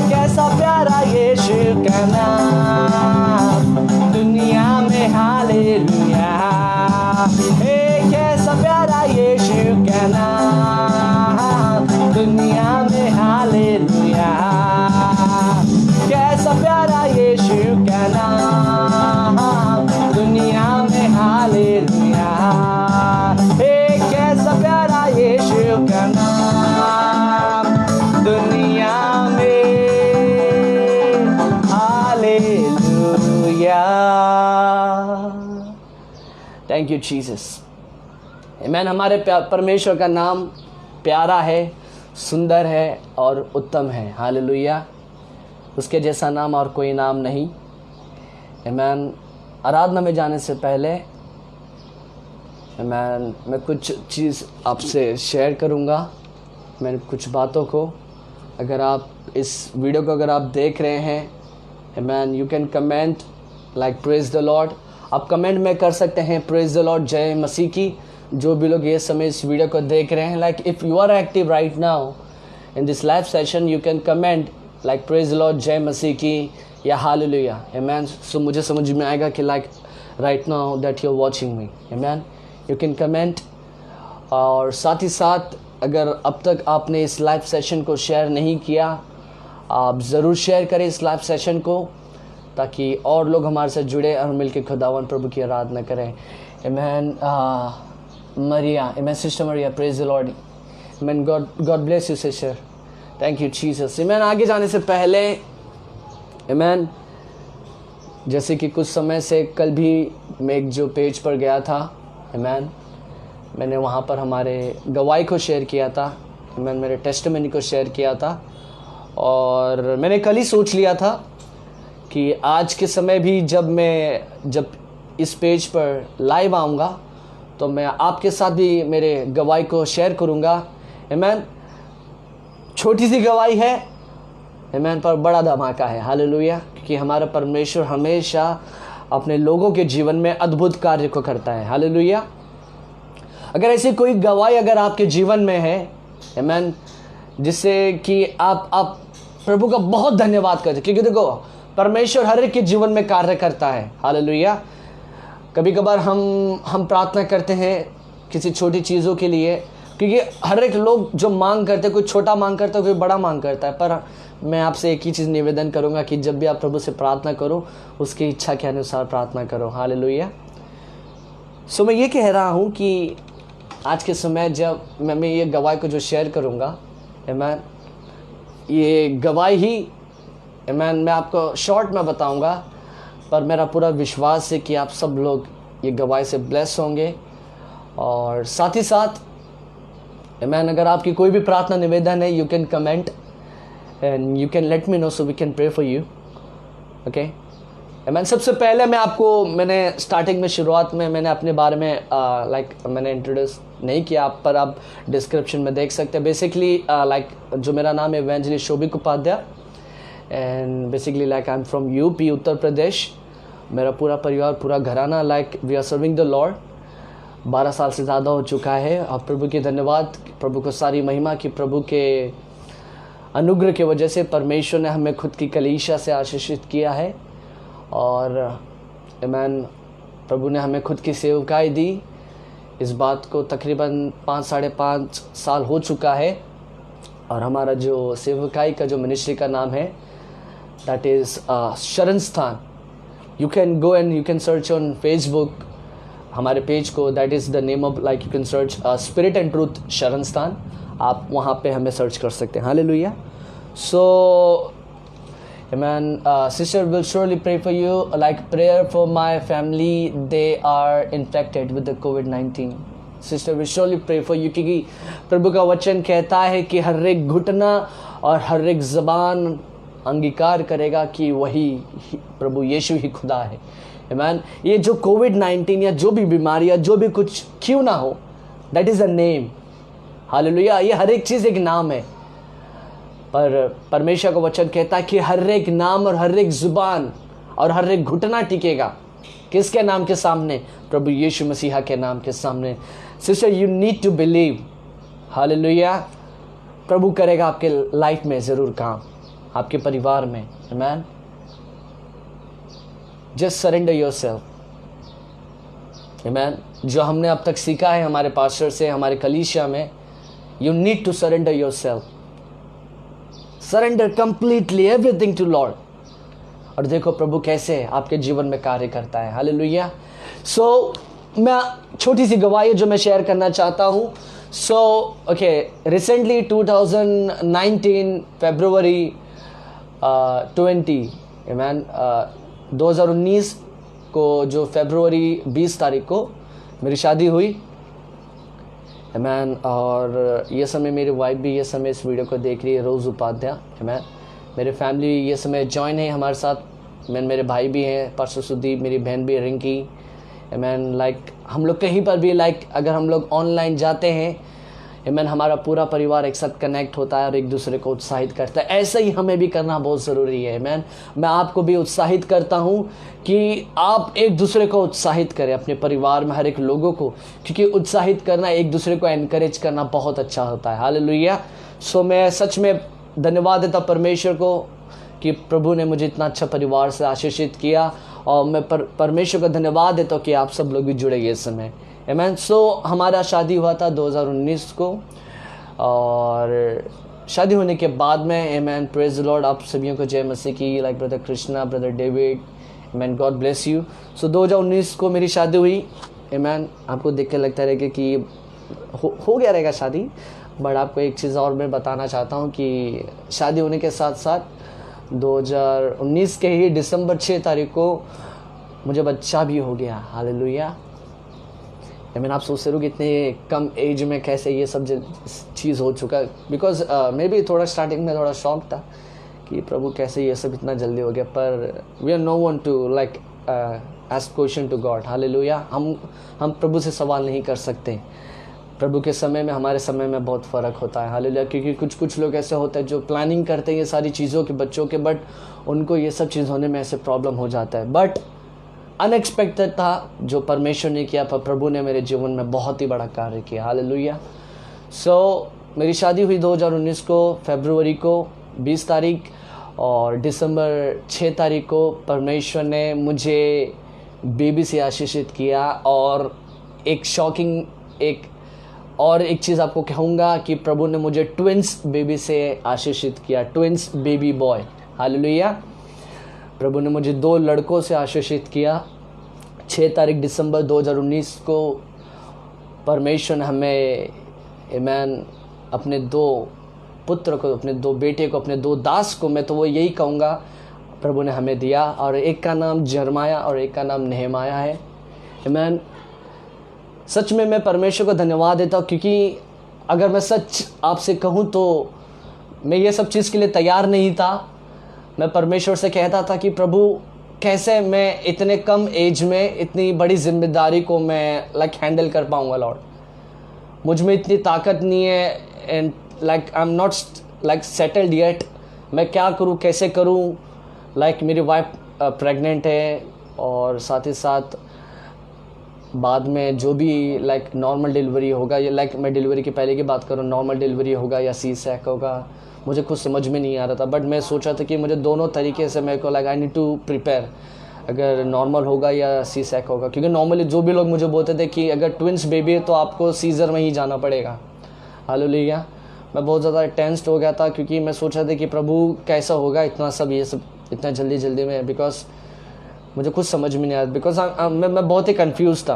कैसा प्यारा यीशु का नाम दुनिया में, हालेलुया। कैसा प्यारा यीशु का नाम दुनिया में, हालेलुया। कैसा प्यारा यीशु का नाम दुनिया में, हालेलुया। कैसा प्यारा यीशु का नाम दुनिया में, हालेलुया। Thank you Jesus. आमीन। हमारे परमेश्वर का नाम प्यारा है, सुंदर है और उत्तम है। हालेलुया। उसके जैसा नाम और कोई नाम नहीं। आमीन। आराधना में जाने से पहले मैं कुछ चीज़ आपसे शेयर करूंगा। मैं कुछ बातों को, अगर आप इस वीडियो को अगर आप देख रहे हैं, आमीन, you can comment like praise the Lord. आप कमेंट में कर सकते हैं प्रेज द लॉर्ड, जय मसीह की। जो भी लोग ये समय इस वीडियो को देख रहे हैं, like if you are active right now in this live session, you can comment like praise the Lord, जय मसीह की या हालेलुया। आमीन। सो मुझे समझ में आएगा कि like right now that you are watching me. आमीन। You can comment. और साथ ही साथ अगर अब तक आपने इस लाइव सेशन को शेयर नहीं किया, आप ज़रूर शेयर करें इस लाइव सेशन को, ताकि और लोग हमारे साथ जुड़े और मिलकर खुदावन प्रभु की आराधना करें। आमीन। मरिया, आमीन, sister Maria, praise the Lord. आमीन। God bless you sister. Thank you Jesus. आमीन। आगे जाने से पहले, आमीन, जैसे कि कुछ समय से कल भी मैं एक जो पेज पर गया था, आमीन, मैंने वहाँ पर हमारे गवाही को शेयर किया था। आमीन। मेरे टेस्टिमनी को शेयर किया था। और मैंने कल ही सोच लिया था कि आज के समय भी जब इस पेज पर लाइव आऊँगा तो मैं आपके साथ भी मेरे गवाही को शेयर करूँगा। आमीन। छोटी सी गवाही है, आमीन, पर बड़ा धमाका है। हालेलुया। क्योंकि हमारा परमेश्वर हमेशा अपने लोगों के जीवन में अद्भुत कार्य को करता है। हालेलुया। अगर ऐसी कोई गवाही अगर आपके जीवन में है, आमीन, जिससे कि आप प्रभु का बहुत धन्यवाद करते, क्योंकि देखो परमेश्वर हर एक के जीवन में कार्य करता है। हालेलुया। कभी कभार हम प्रार्थना करते हैं किसी छोटी चीज़ों के लिए, क्योंकि हर एक लोग जो मांग करते हैं, कोई छोटा मांग करता है, कोई बड़ा मांग करता है। पर मैं आपसे एक ही चीज़ निवेदन करूंगा कि जब भी आप प्रभु से प्रार्थना करो, उसकी इच्छा के अनुसार प्रार्थना करो। हालेलुया। सो मैं ये कह रहा हूँ कि आज के समय जब मैं ये गवाही को जो शेयर करूँगा, आमीन, ये गवाही ही, आमीन, मैं आपको शॉर्ट में बताऊँगा, पर मेरा पूरा विश्वास है कि आप सब लोग ये गवाही से ब्लेस होंगे। और साथ ही साथ, आमीन, अगर आपकी कोई भी प्रार्थना निवेदन है, you can comment and you can let me know so we can pray for you. Okay. आमीन। सबसे पहले मैंने स्टार्टिंग में, शुरुआत में मैंने अपने बारे में मैंने इंट्रोड्यूस नहीं किया, पर आप डिस्क्रिप्शन में देख सकते हैं। बेसिकली जो मेरा नाम है evangelist Shobhik Upadhyay, and basically I am from UP, Uttar Pradesh. मेरा पूरा परिवार, पूरा घराना, we are serving the Lord. 12 साल से ज़्यादा हो चुका है। और प्रभु की धन्यवाद, प्रभु को सारी महिमा कि प्रभु के अनुग्रह की वजह से परमेश्वर ने हमें खुद की कलीसिया से आशीषित किया है। और आमीन, प्रभु ने हमें खुद की सेवकाई दी। इस बात को तकरीबन 5-5.5 साल हो चुका है। और हमारा जो सेवकाई का जो मिनिस्ट्री का नाम है, दैट इज़ शरण स्थान। You can go and you can search on Facebook हमारे पेज को, that is the name of, you can search spirit and truth शरण स्थान। आप वहाँ पे हमें सर्च कर सकते हैं। Hallelujah. So amen, sister will surely pray for you, like prayer for my family, they are infected with the COVID-19. Sister will surely pray for you, क्योंकि प्रभु का वचन कहता है कि हर एक घुटना और हर एक ज़बान अंगीकार करेगा कि वही प्रभु यीशु ही खुदा है। आमीन। ये जो कोविड-19 या जो भी बीमारियाँ, जो भी कुछ क्यों ना हो, that is a name. Hallelujah. ये हर एक चीज़ एक नाम है, पर परमेश्वर का वचन कहता है कि हर एक नाम और हर एक ज़ुबान और हर एक घुटना टिकेगा किसके नाम के सामने? प्रभु यीशु मसीहा के नाम के सामने। Sister, you need to believe. हालेलुया। प्रभु करेगा आपके लाइफ में ज़रूर काम, आपके परिवार में। आमीन। Just surrender yourself. आमीन। जो हमने अब तक सीखा है हमारे पास्टर से, हमारे कलीसिया में, you need to surrender yourself. Surrender completely everything to Lord. और देखो प्रभु कैसे आपके जीवन में कार्य करता है। हालेलुया। सो मैं छोटी सी गवाही जो मैं शेयर करना चाहता हूँ। सो ओके, रिसेंटली 2019 फरवरी 20 आमीन 2019 को जो फरवरी 20 तारीख को मेरी शादी हुई। आमीन। और ये समय मेरी वाइफ भी ये समय इस वीडियो को देख रही है, रोज़ उपाध्याय। आमीन। मेरे फैमिली ये समय जॉइन है हमारे साथ। मेरे भाई भी हैं, परसों सुदीप, मेरी बहन भी रिंकी। आमीन। लाइक हम लोग कहीं पर भी, लाइक अगर हम लोग ऑनलाइन जाते हैं, आमीन, हमारा पूरा परिवार एक साथ कनेक्ट होता है और एक दूसरे को उत्साहित करता है। ऐसा ही हमें भी करना बहुत ज़रूरी है। आमीन। मैं आपको भी उत्साहित करता हूँ कि आप एक दूसरे को उत्साहित करें, अपने परिवार में हर एक लोगों को, क्योंकि उत्साहित करना, एक दूसरे को एनकरेज करना बहुत अच्छा होता है। हालेलुया। सो मैं सच में धन्यवाद देता परमेश्वर को कि प्रभु ने मुझे इतना अच्छा परिवार से आशीषित किया, और मैं परमेश्वर का धन्यवाद देता हूँ कि आप सब लोग भी जुड़े ये समय। आमीन। सो हमारा शादी हुआ था 2019 को, और शादी होने के बाद में, आमीन, प्रेज द लॉर्ड, आप सभी को जय मसीह की। Like brother Krishna, brother David, आमीन, गॉड ब्लेस यू। सो 2019 को मेरी शादी हुई। आमीन। आपको देख के लगता रहेगा कि हो गया रहेगा शादी, बट आपको एक चीज़ और मैं बताना चाहता हूँ कि शादी होने के साथ साथ 2019 के ही दिसंबर 6 तारीख को मुझे बच्चा भी हो गया। हालेलुया। आमीन। आप सोचते रहो कि इतने कम एज में कैसे ये सब चीज़ हो चुका। बिकॉज मैं भी थोड़ा स्टार्टिंग में थोड़ा शॉक था कि प्रभु कैसे ये सब इतना जल्दी हो गया, पर we are no one to like ask question to God. Hallelujah. हम प्रभु से सवाल नहीं कर सकते। प्रभु के समय में हमारे समय में बहुत फ़र्क होता है। हालेलुया। क्योंकि कुछ लोग ऐसे होते हैं जो प्लानिंग करते हैं ये सारी चीज़ों के बच्चों के, बट उनको ये सब चीज़ होने में ऐसे प्रॉब्लम हो जाता है। बट अनएक्सपेक्टेड था जो परमेश्वर ने किया, पर प्रभु ने मेरे जीवन में बहुत ही बड़ा कार्य किया। हालेलुया। सो मेरी शादी हुई 2019 को फरवरी को 20 तारीख, और दिसंबर 6 तारीख को परमेश्वर ने मुझे बेबी से आशीषित किया। और एक शॉकिंग एक चीज़ आपको कहूँगा कि प्रभु ने मुझे ट्विंस बेबी से आशीषित किया, ट्विंस बेबी बॉय। हालेलुया। प्रभु ने मुझे 2 लड़कों से आशीषित किया। 6 तारीख दिसंबर 2019 को परमेश्वर ने हमें, आमीन, अपने 2 पुत्र को, अपने 2 बेटे को, अपने 2 दास को, मैं तो वो यही कहूँगा, प्रभु ने हमें दिया। और एक का नाम जरमाया और एक का नाम नेहमाया है। आमीन। सच में मैं परमेश्वर को धन्यवाद देता हूँ, क्योंकि अगर मैं सच आपसे कहूँ तो मैं ये सब चीज़ के लिए तैयार नहीं था। मैं परमेश्वर से कहता था कि प्रभु कैसे मैं इतने कम एज में इतनी बड़ी जिम्मेदारी को मैं लाइक हैंडल कर पाऊँगा। लॉर्ड, मुझ में इतनी ताकत नहीं है, and like I am not like settled yet. मैं क्या करूँ, कैसे करूँ। लाइक मेरी वाइफ प्रेग्नेंट है, और साथ ही साथ बाद में जो भी लाइक नॉर्मल डिलीवरी होगा, या लाइक मैं डिलीवरी के पहले की बात करूँ, नॉर्मल डिलीवरी होगा या सी सेक होगा, मुझे कुछ समझ में नहीं आ रहा था। बट मैं सोचा था कि मुझे दोनों तरीके से मेरे को like I need to prepare, अगर नॉर्मल होगा या सी सेक होगा। क्योंकि नॉर्मली जो भी लोग मुझे बोलते थे कि अगर ट्विंस बेबी है तो आपको सीजर में ही जाना पड़ेगा। हालेलुया। मैं बहुत ज़्यादा टेंस्ड हो गया था, क्योंकि मैं सोचा था कि प्रभु कैसा होगा इतना सब, ये सब इतना जल्दी में, बिकॉज मुझे कुछ समझ में नहीं आया, बिकॉज मैं बहुत ही कंफ्यूज था।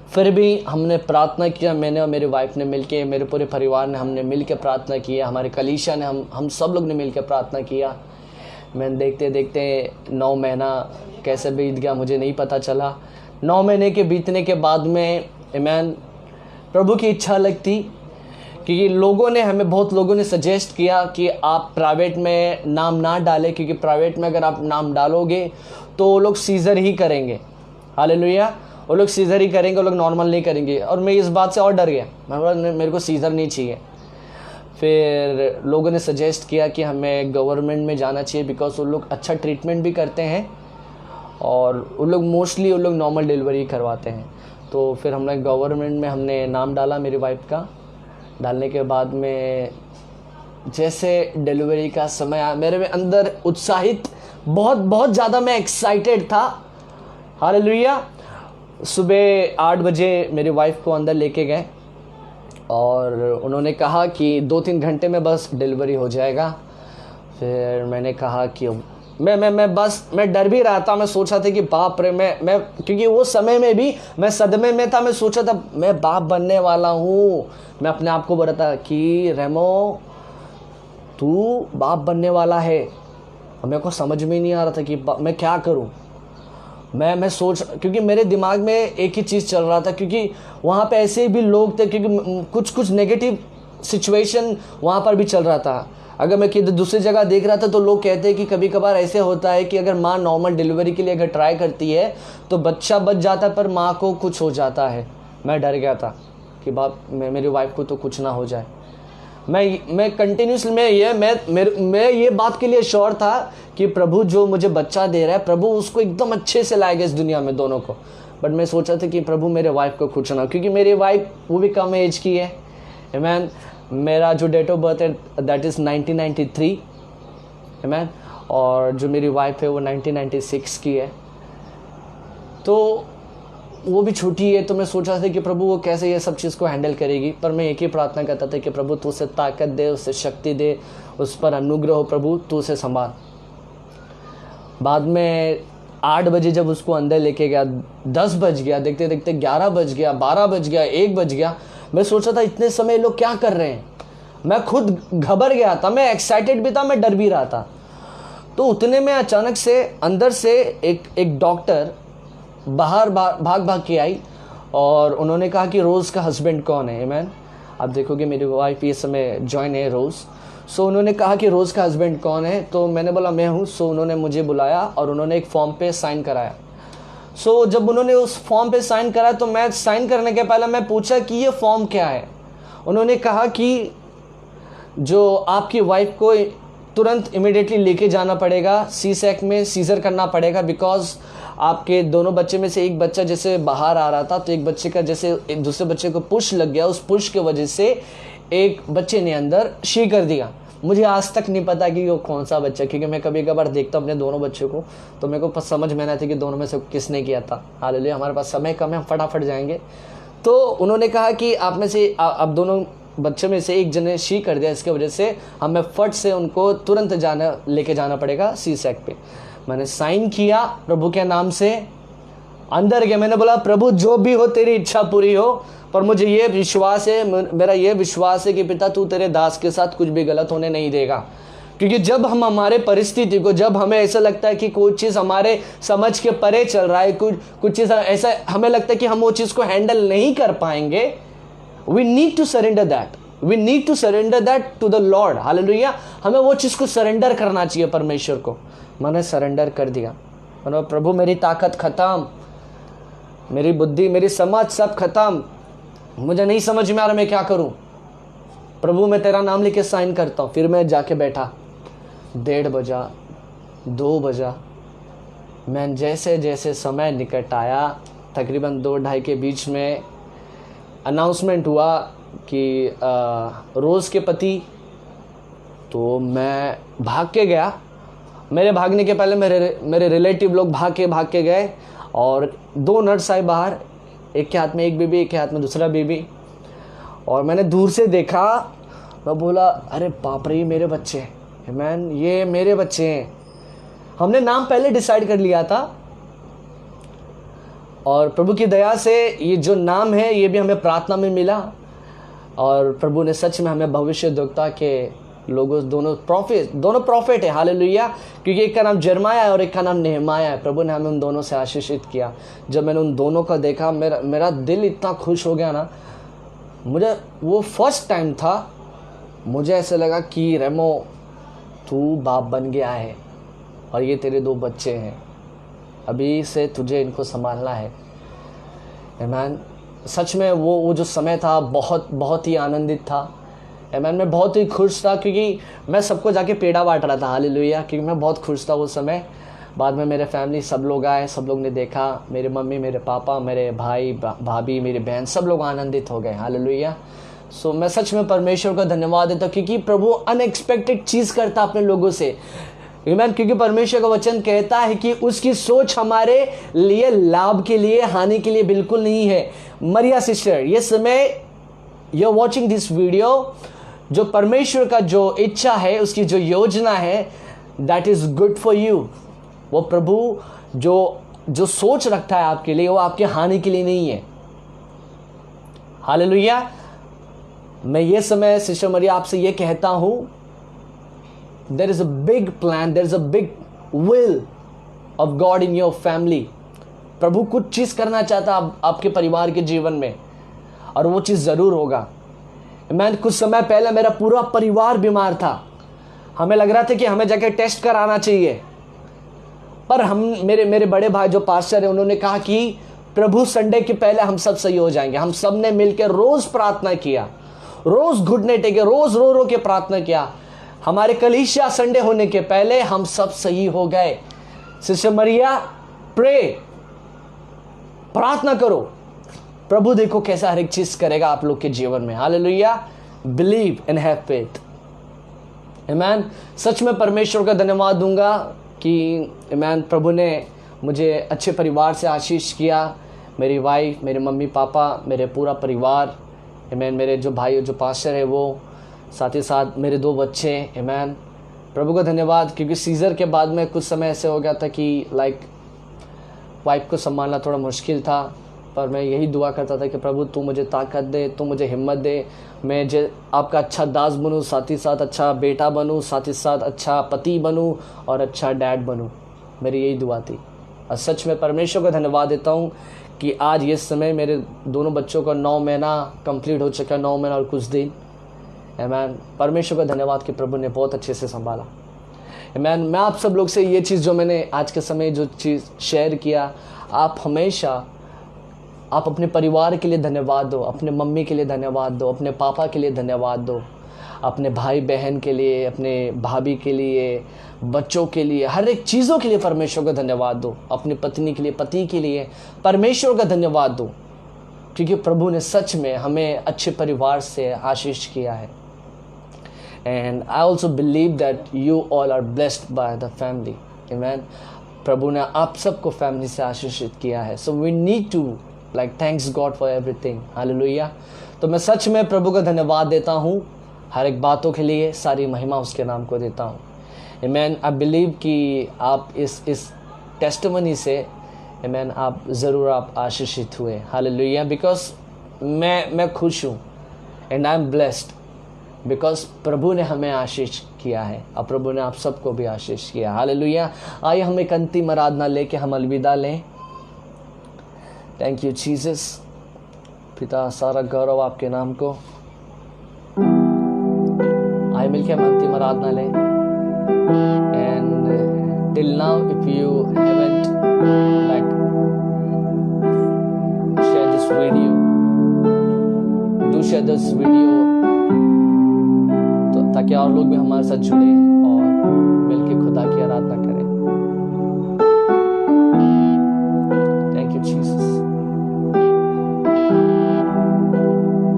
फिर भी हमने प्रार्थना किया, मैंने और मेरी वाइफ ने मिलके, मेरे पूरे परिवार ने, हमने मिलके प्रार्थना किया, हमारे कलीसिया ने, हम सब लोग ने मिलके प्रार्थना किया। मैंने देखते देखते 9 महीना कैसे बीत गया मुझे नहीं पता चला। 9 महीने के बीतने के बाद में, आमीन, प्रभु की इच्छा लगती क्योंकि बहुत लोगों ने सजेस्ट किया कि आप प्राइवेट में नाम ना डालें, क्योंकि प्राइवेट में अगर आप नाम डालोगे तो वो लोग सीजर ही करेंगे। हालेलुया, वो लोग सीजर ही करेंगे, वो लोग नॉर्मल नहीं करेंगे। और मैं इस बात से और डर गया, मैं बोला मेरे को सीजर नहीं चाहिए। फिर लोगों ने सजेस्ट किया कि हमें गवर्नमेंट में जाना चाहिए, बिकॉज वो लोग अच्छा ट्रीटमेंट भी करते हैं और वो लोग मोस्टली नॉर्मल डिलीवरी करवाते हैं। तो फिर हमने गवर्नमेंट में हमने नाम डाला मेरी वाइफ का। डालने के बाद में जैसे डिलीवरी का समय आया, मेरे में अंदर उत्साहित बहुत ज़्यादा मैं एक्साइटेड था। हालेलुया। सुबह 8 बजे मेरी वाइफ को अंदर लेके गए और उन्होंने कहा कि 2-3 घंटे में बस डिलीवरी हो जाएगा। फिर मैंने कहा कि मैं डर भी रहा था। मैं सोचा था कि बाप रे, मैं क्योंकि वो समय में भी मैं सदमे में था। मैं सोचा था मैं बाप बनने वाला हूँ। मैं अपने आप को बोला था कि रेमो तू बाप बनने वाला है। और मेरे को समझ में नहीं आ रहा था कि मैं क्या करूँ। मैं सोच, क्योंकि मेरे दिमाग में एक ही चीज़ चल रहा था, क्योंकि वहाँ पे ऐसे भी लोग थे, क्योंकि कुछ नेगेटिव सिचुएशन वहाँ पर भी चल रहा था। अगर मैं किसी दूसरी जगह देख रहा था तो लोग कहते हैं कि कभी कभार ऐसे होता है कि अगर माँ नॉर्मल डिलीवरी के लिए अगर ट्राई करती है तो बच्चा बच जाता है, पर माँ को कुछ हो जाता है। मैं डर गया था कि बाप मेरी वाइफ को तो कुछ ना हो जाए। मैं कंटिन्यूसली मैं ये बात के लिए श्योर था कि प्रभु जो मुझे बच्चा दे रहा है, प्रभु उसको एकदम अच्छे से लाएगा इस दुनिया में, दोनों को। बट मैं सोचा था कि प्रभु मेरे वाइफ को कुछ ना, क्योंकि मेरी वाइफ वो भी कम एज की है। आमीन। मेरा जो डेट ऑफ बर्थ है दैट इज़ 1993। आमीन। और जो मेरी वाइफ है वो 1996 की है, तो वो भी छोटी है। तो मैं सोचा था कि प्रभु वो कैसे ये सब चीज़ को हैंडल करेगी। पर मैं एक ही प्रार्थना करता था कि प्रभु तू उसे ताकत दे, उसे शक्ति दे, उस पर अनुग्रह हो, प्रभु तू उसे संभाल। बाद में 8 बजे जब उसको अंदर लेके गया, 10 बज गया, देखते देखते 11 बज गया, 12 बज गया, 1 बज गया। मैं सोचा था इतने समय लोग क्या कर रहे हैं। मैं खुद घबर गया था, मैं एक्साइटेड भी था, मैं डर भी रहा था। तो उतने में अचानक से अंदर से एक डॉक्टर बाहर भाग के आई और उन्होंने कहा कि रोज़ का हस्बैंड कौन है। आमीन। आप देखोगे मेरी वाइफ ये समय जॉइन है रोज़। सो उन्होंने कहा कि रोज़ का हस्बैंड कौन है, तो मैंने बोला मैं हूँ। सो उन्होंने मुझे बुलाया और उन्होंने एक फॉर्म पे साइन कराया। सो जब उन्होंने उस फॉर्म पे साइन कराया तो मैं साइन करने के पहले मैं पूछा कि ये फॉर्म क्या है। उन्होंने कहा कि जो आपकी वाइफ को तुरंत इमिडिएटली लेके जाना पड़ेगा, सी-सेक में सीजर करना पड़ेगा, बिकॉज आपके दोनों बच्चे में से एक बच्चा जैसे बाहर आ रहा था, तो एक बच्चे का जैसे एक दूसरे बच्चे को पुश लग गया, उस पुश के वजह से एक बच्चे ने अंदर शी कर दिया। मुझे आज तक नहीं पता कि वो कौन सा बच्चा, क्योंकि मैं कभी कभार देखता हूँ अपने दोनों बच्चों को, तो मेरे को समझ में नहीं थी कि दोनों में से किसने किया था। हालेलुया, हमारे पास समय कम है, हम फटाफट जाएंगे। तो उन्होंने कहा कि आप में से आप दोनों बच्चों में से एक जने शी कर दिया, इसके वजह से हमें फट से उनको तुरंत लेके जाना पड़ेगा सी-सेक पे। मैंने साइन किया प्रभु के नाम से, अंदर गया। मैंने बोला प्रभु जो भी हो तेरी इच्छा पूरी हो, पर मुझे ये विश्वास है, मेरा ये विश्वास है कि पिता तू तेरे दास के साथ कुछ भी गलत होने नहीं देगा। क्योंकि जब हम हमारे परिस्थिति को, जब हमें ऐसा लगता है कि कोई चीज़ हमारे समझ के परे चल रहा है, कुछ चीज़ ऐसा हमें लगता है कि हम वो चीज़ को हैंडल नहीं कर पाएंगे, we need to surrender that, we need to surrender that to the Lord। Hallelujah, हमें वो चीज़ को सरेंडर करना चाहिए परमेश्वर को। मैंने सरेंडर कर दिया। मैंने प्रभु मेरी ताकत ख़त्म, मेरी बुद्धि, मेरी समझ सब ख़त्म, मुझे नहीं समझ में आ रहा मैं क्या करूं। प्रभु मैं तेरा नाम लेके साइन करता हूं। फिर मैं जाके बैठा, 1:30 बजा, 2 बजा। मैं जैसे जैसे समय निकट आया, तकरीबन 2-2:30 के बीच में अनाउंसमेंट हुआ कि रोज़ के पति। तो मैं भाग के गया। मेरे भागने के पहले मेरे रिलेटिव लोग भाग के गए और 2 नर्स आए बाहर, एक के हाथ में एक बेबी, एक के हाथ में दूसरा बेबी। और मैंने दूर से देखा, मैं बोला अरे बाप रे, ये मेरे बच्चे हैं मैन, ये मेरे बच्चे हैं। हमने नाम पहले डिसाइड कर लिया था और प्रभु की दया से ये जो नाम है ये भी हमें प्रार्थना में मिला। और प्रभु ने सच में हमें भविष्यद्वक्ता के लोगों, दोनों प्रॉफिट है। हालेलुया, क्योंकि एक का नाम जर्माया है और एक का नाम नेहमाया है। प्रभु ने हमें उन दोनों से आशीषित किया। जब मैंने उन दोनों का देखा, मेरा दिल इतना खुश हो गया ना। मुझे वो फर्स्ट टाइम था, मुझे ऐसा लगा कि रेमो तू बाप बन गया है और ये तेरे 2 बच्चे हैं, अभी से तुझे इनको संभालना है। मैन सच में वो जो समय था बहुत बहुत ही आनंदित था। मैन मैं बहुत ही खुश था, क्योंकि मैं सबको जाके पेड़ा बांट रहा था। हालेलुया, क्योंकि मैं बहुत खुश था उस समय। बाद में मेरे फैमिली सब लोग आए, सब लोग ने देखा, मेरे मम्मी, मेरे पापा, मेरे भाई, भाभी, मेरी बहन, सब लोग आनंदित हो गए। हालेलुया। सो मैं सच में परमेश्वर का धन्यवाद देता हूँ, क्योंकि प्रभु अनएक्सपेक्टेड चीज़ करता अपने लोगों से। आमीन। क्योंकि परमेश्वर का वचन कहता है कि उसकी सोच हमारे लिए लाभ के लिए, हानि के लिए बिल्कुल नहीं है। मरिया सिस्टर, ये समय you are watching this video, जो परमेश्वर का जो इच्छा है, उसकी जो योजना है, that is good for you. वो प्रभु जो सोच रखता है आपके लिए, वो आपके हानि के लिए नहीं है। हालेलुया। मैं ये समय सिस्टर मरिया आपसे ये कहता हूं, there is a big plan, there is a big will of God in your family. प्रभु कुछ चीज करना चाहता आपके परिवार के जीवन में, और वो चीज जरूर होगा। मैं कुछ समय पहले मेरा पूरा परिवार बीमार था, हमें लग रहा था कि हमें जाके टेस्ट कराना चाहिए, पर मेरे बड़े भाई जो पास्टर है, उन्होंने कहा कि प्रभु संडे के पहले हम सब सही हो जाएंगे। हम सब ने मिलकर रोज प्रार्थना किया, रोज घुटने टेके, रोज रो रो के प्रार्थना किया। हमारे कलीसिया संडे होने के पहले हम सब सही हो गए। सिस्टर मरिया, प्रे, प्रार्थना करो, प्रभु देखो कैसा हर एक चीज करेगा आप लोग के जीवन में। Hallelujah. Believe and have faith. आमीन। सच में परमेश्वर का धन्यवाद दूंगा कि आमीन, प्रभु ने मुझे अच्छे परिवार से आशीष किया। मेरी वाइफ, मेरे मम्मी पापा, मेरे पूरा परिवार, आमीन, मेरे जो भाई जो पास्टर है वो, साथ ही साथ मेरे 2 बच्चे। आमीन। प्रभु का धन्यवाद, क्योंकि सीजर के बाद में कुछ समय ऐसे हो गया था कि वाइफ को संभालना थोड़ा मुश्किल था, पर मैं यही दुआ करता था कि प्रभु तू मुझे ताकत दे, तू मुझे हिम्मत दे, मैं आपका अच्छा दास बनूं, साथ ही साथ अच्छा बेटा बनूं, साथ ही साथ अच्छा पति बनूं और अच्छा डैड बनूं। मेरी यही दुआ थी, और सच में परमेश्वर का धन्यवाद देता हूँ कि आज ये समय मेरे दोनों बच्चों का 9 महीना कंप्लीट हो चुका है, 9 महीना और कुछ दिन। आमीन। परमेश्वर का धन्यवाद कि प्रभु ने बहुत अच्छे से संभाला। आमीन। मैं आप सब लोग से ये चीज़ जो मैंने आज के समय जो चीज़ शेयर किया, आप हमेशा आप अपने परिवार के लिए धन्यवाद दो, अपने मम्मी के लिए धन्यवाद दो, अपने पापा के लिए धन्यवाद दो, अपने भाई बहन के लिए, अपने भाभी के लिए, बच्चों के लिए, हर एक चीज़ों के लिए परमेश्वर का धन्यवाद दो। अपनी पत्नी के लिए, पति के लिए परमेश्वर का धन्यवाद दो, क्योंकि प्रभु ने सच में हमें अच्छे परिवार से आशीष किया है। And I also believe that you all are blessed by the family. Amen. प्रभु ने आप सबको फैमिली से आशीषित किया है। So we need to thanks God for everything. Hallelujah. तो मैं सच में प्रभु का धन्यवाद देता हूँ हर एक बातों के लिए, सारी महिमा उसके नाम को देता हूँ। Amen. I believe कि आप इस टेस्टिमनी से Amen, आप ज़रूर आप आशीषित हुए। Hallelujah. Because मैं खुश हूँ and I am blessed. Because प्रभु ने हमें आशीष किया है और प्रभु ने आप सबको भी आशीष किया। हालेलुया। आइए हम एक अंतिम आराधना लेके हम अलविदा लें। Thank you Jesus. पिता, सारा गौरव आपके नाम को। आइए मिलके हम अंतिम आराधना लें। And till now if you haven't share this video, do share this video, ताकि और लोग भी हमारे साथ जुड़े और मिलके खुदा की आराधना करें। Thank you Jesus.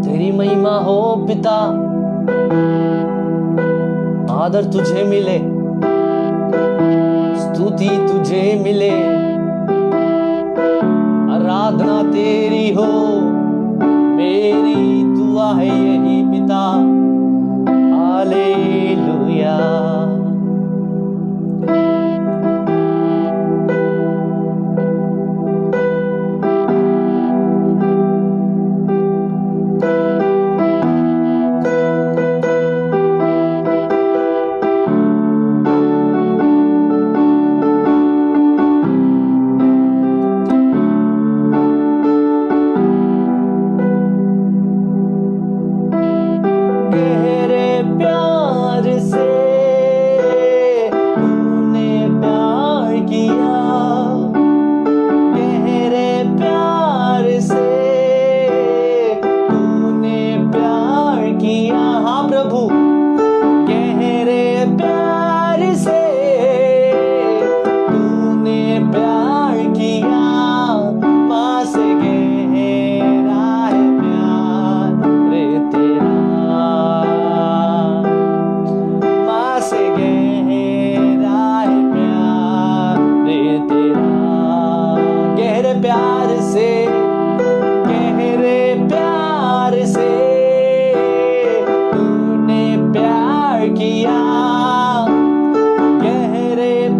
तेरी महिमा हो पिता, आदर तुझे मिले, स्तुति तुझे मिले, आराधना तेरी हो, मेरी दुआ है यही पिता। हालेलुया।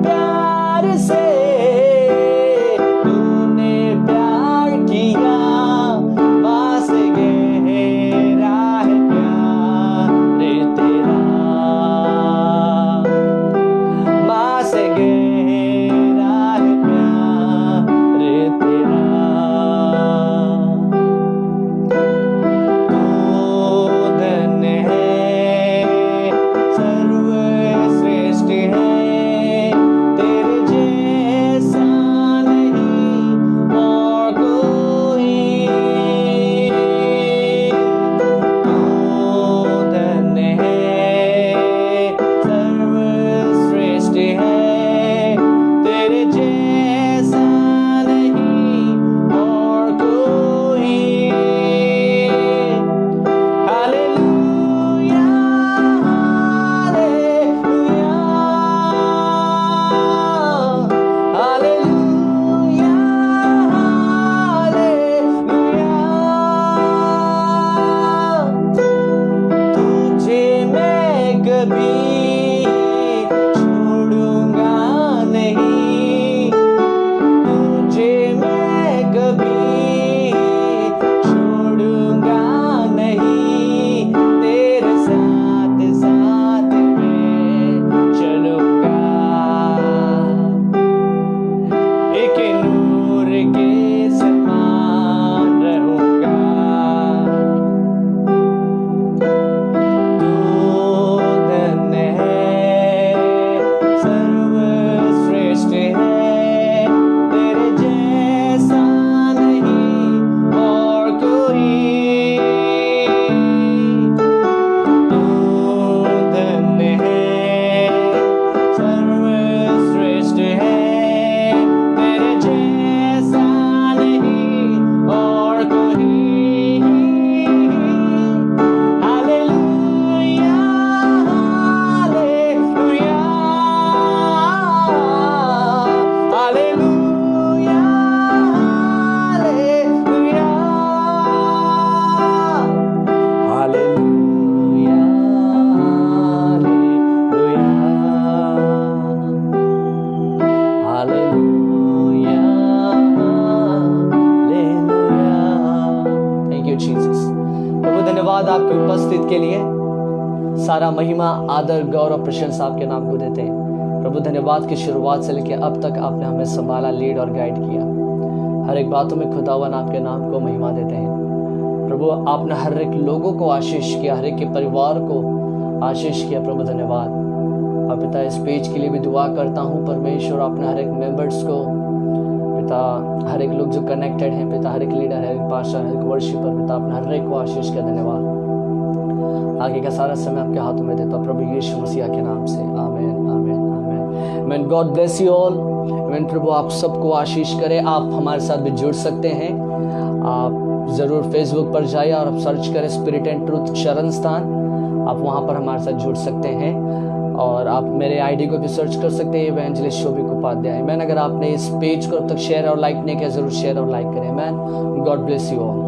प्यार से तूने प्यार किया, माँ से गहरा है प्यार तेरा, माँ से गहरा है प्यार तेरा। तू धन्य है, सर्वश्रेष्ठ है, तेरे जैसा नहीं और कोई। तू धन्य है, सर्वश्रेष्ठ है, तेरे जैसा नहीं और कोई। हालेलुया, हालेलुया, हालेलुया, हालेलुया। तुझे मैं कभी छोड़ूंगा नहीं, तुझे मैं कभी छोड़ूंगा नहीं, तेरे साथ साथ मैं चलूंगा, एक नूर के समान रहूंगा। तू धन्य है, सर्वश्रेष्ठ है, तेरे जैसा नहीं और कोई। तू धन्य है, सर्वश्रेष्ठ है, तेरे जैसा नहीं और कोई। हालेलुया, हालेलुया, हालेलुया, हालेलुया, हालेलुया, हालेलुया, हालेलुया। Thank you Jesus. प्रभु धन्यवाद आपकी उपस्थिति के लिए। सारा महिमा, आदर, गौरव, प्रशंसा आपके नाम को देते हैं। प्रभु धन्यवाद की शुरुआत से लेकर अब तक आपने हमें संभाला, लीड और गाइड किया। हर एक बातों में खुदावन आपके नाम को महिमा देते हैं। प्रभु आपने हर एक लोगों को आशीष किया, हर एक के परिवार को आशीष किया। प्रभु धन्यवाद। और पिता इस पेज के लिए भी दुआ करता हूँ परमेश्वर, आपने हर एक मेंबर्स को पिता, हर एक लोग जो कनेक्टेड हैं पिता, हर एक लीडर, हर एक पास्टर, हर एक वर्शिपर पिता, आपने हर एक को आशीष किया। धन्यवाद। आगे का सारा समय आपके हाथों में देता हूं प्रभु यीशु मसीह के नाम से। आमीन, आमीन, आमीन। आमीन। God bless you all. आमीन। प्रभु आप सबको आशीष करे। आप हमारे साथ भी जुड़ सकते हैं। आप ज़रूर फेसबुक पर जाइए और आप सर्च करें स्पिरिट एंड ट्रूथ शरण स्थान। आप वहाँ पर हमारे साथ जुड़ सकते हैं। और आप मेरे आईडी को भी सर्च कर सकते हैं, इवेंजलिस्ट शोभिक उपाध्याय। मैन अगर आपने इस पेज को अब तक शेयर और लाइक नहीं किया, ज़रूर शेयर और लाइक करें। Man, God bless you all.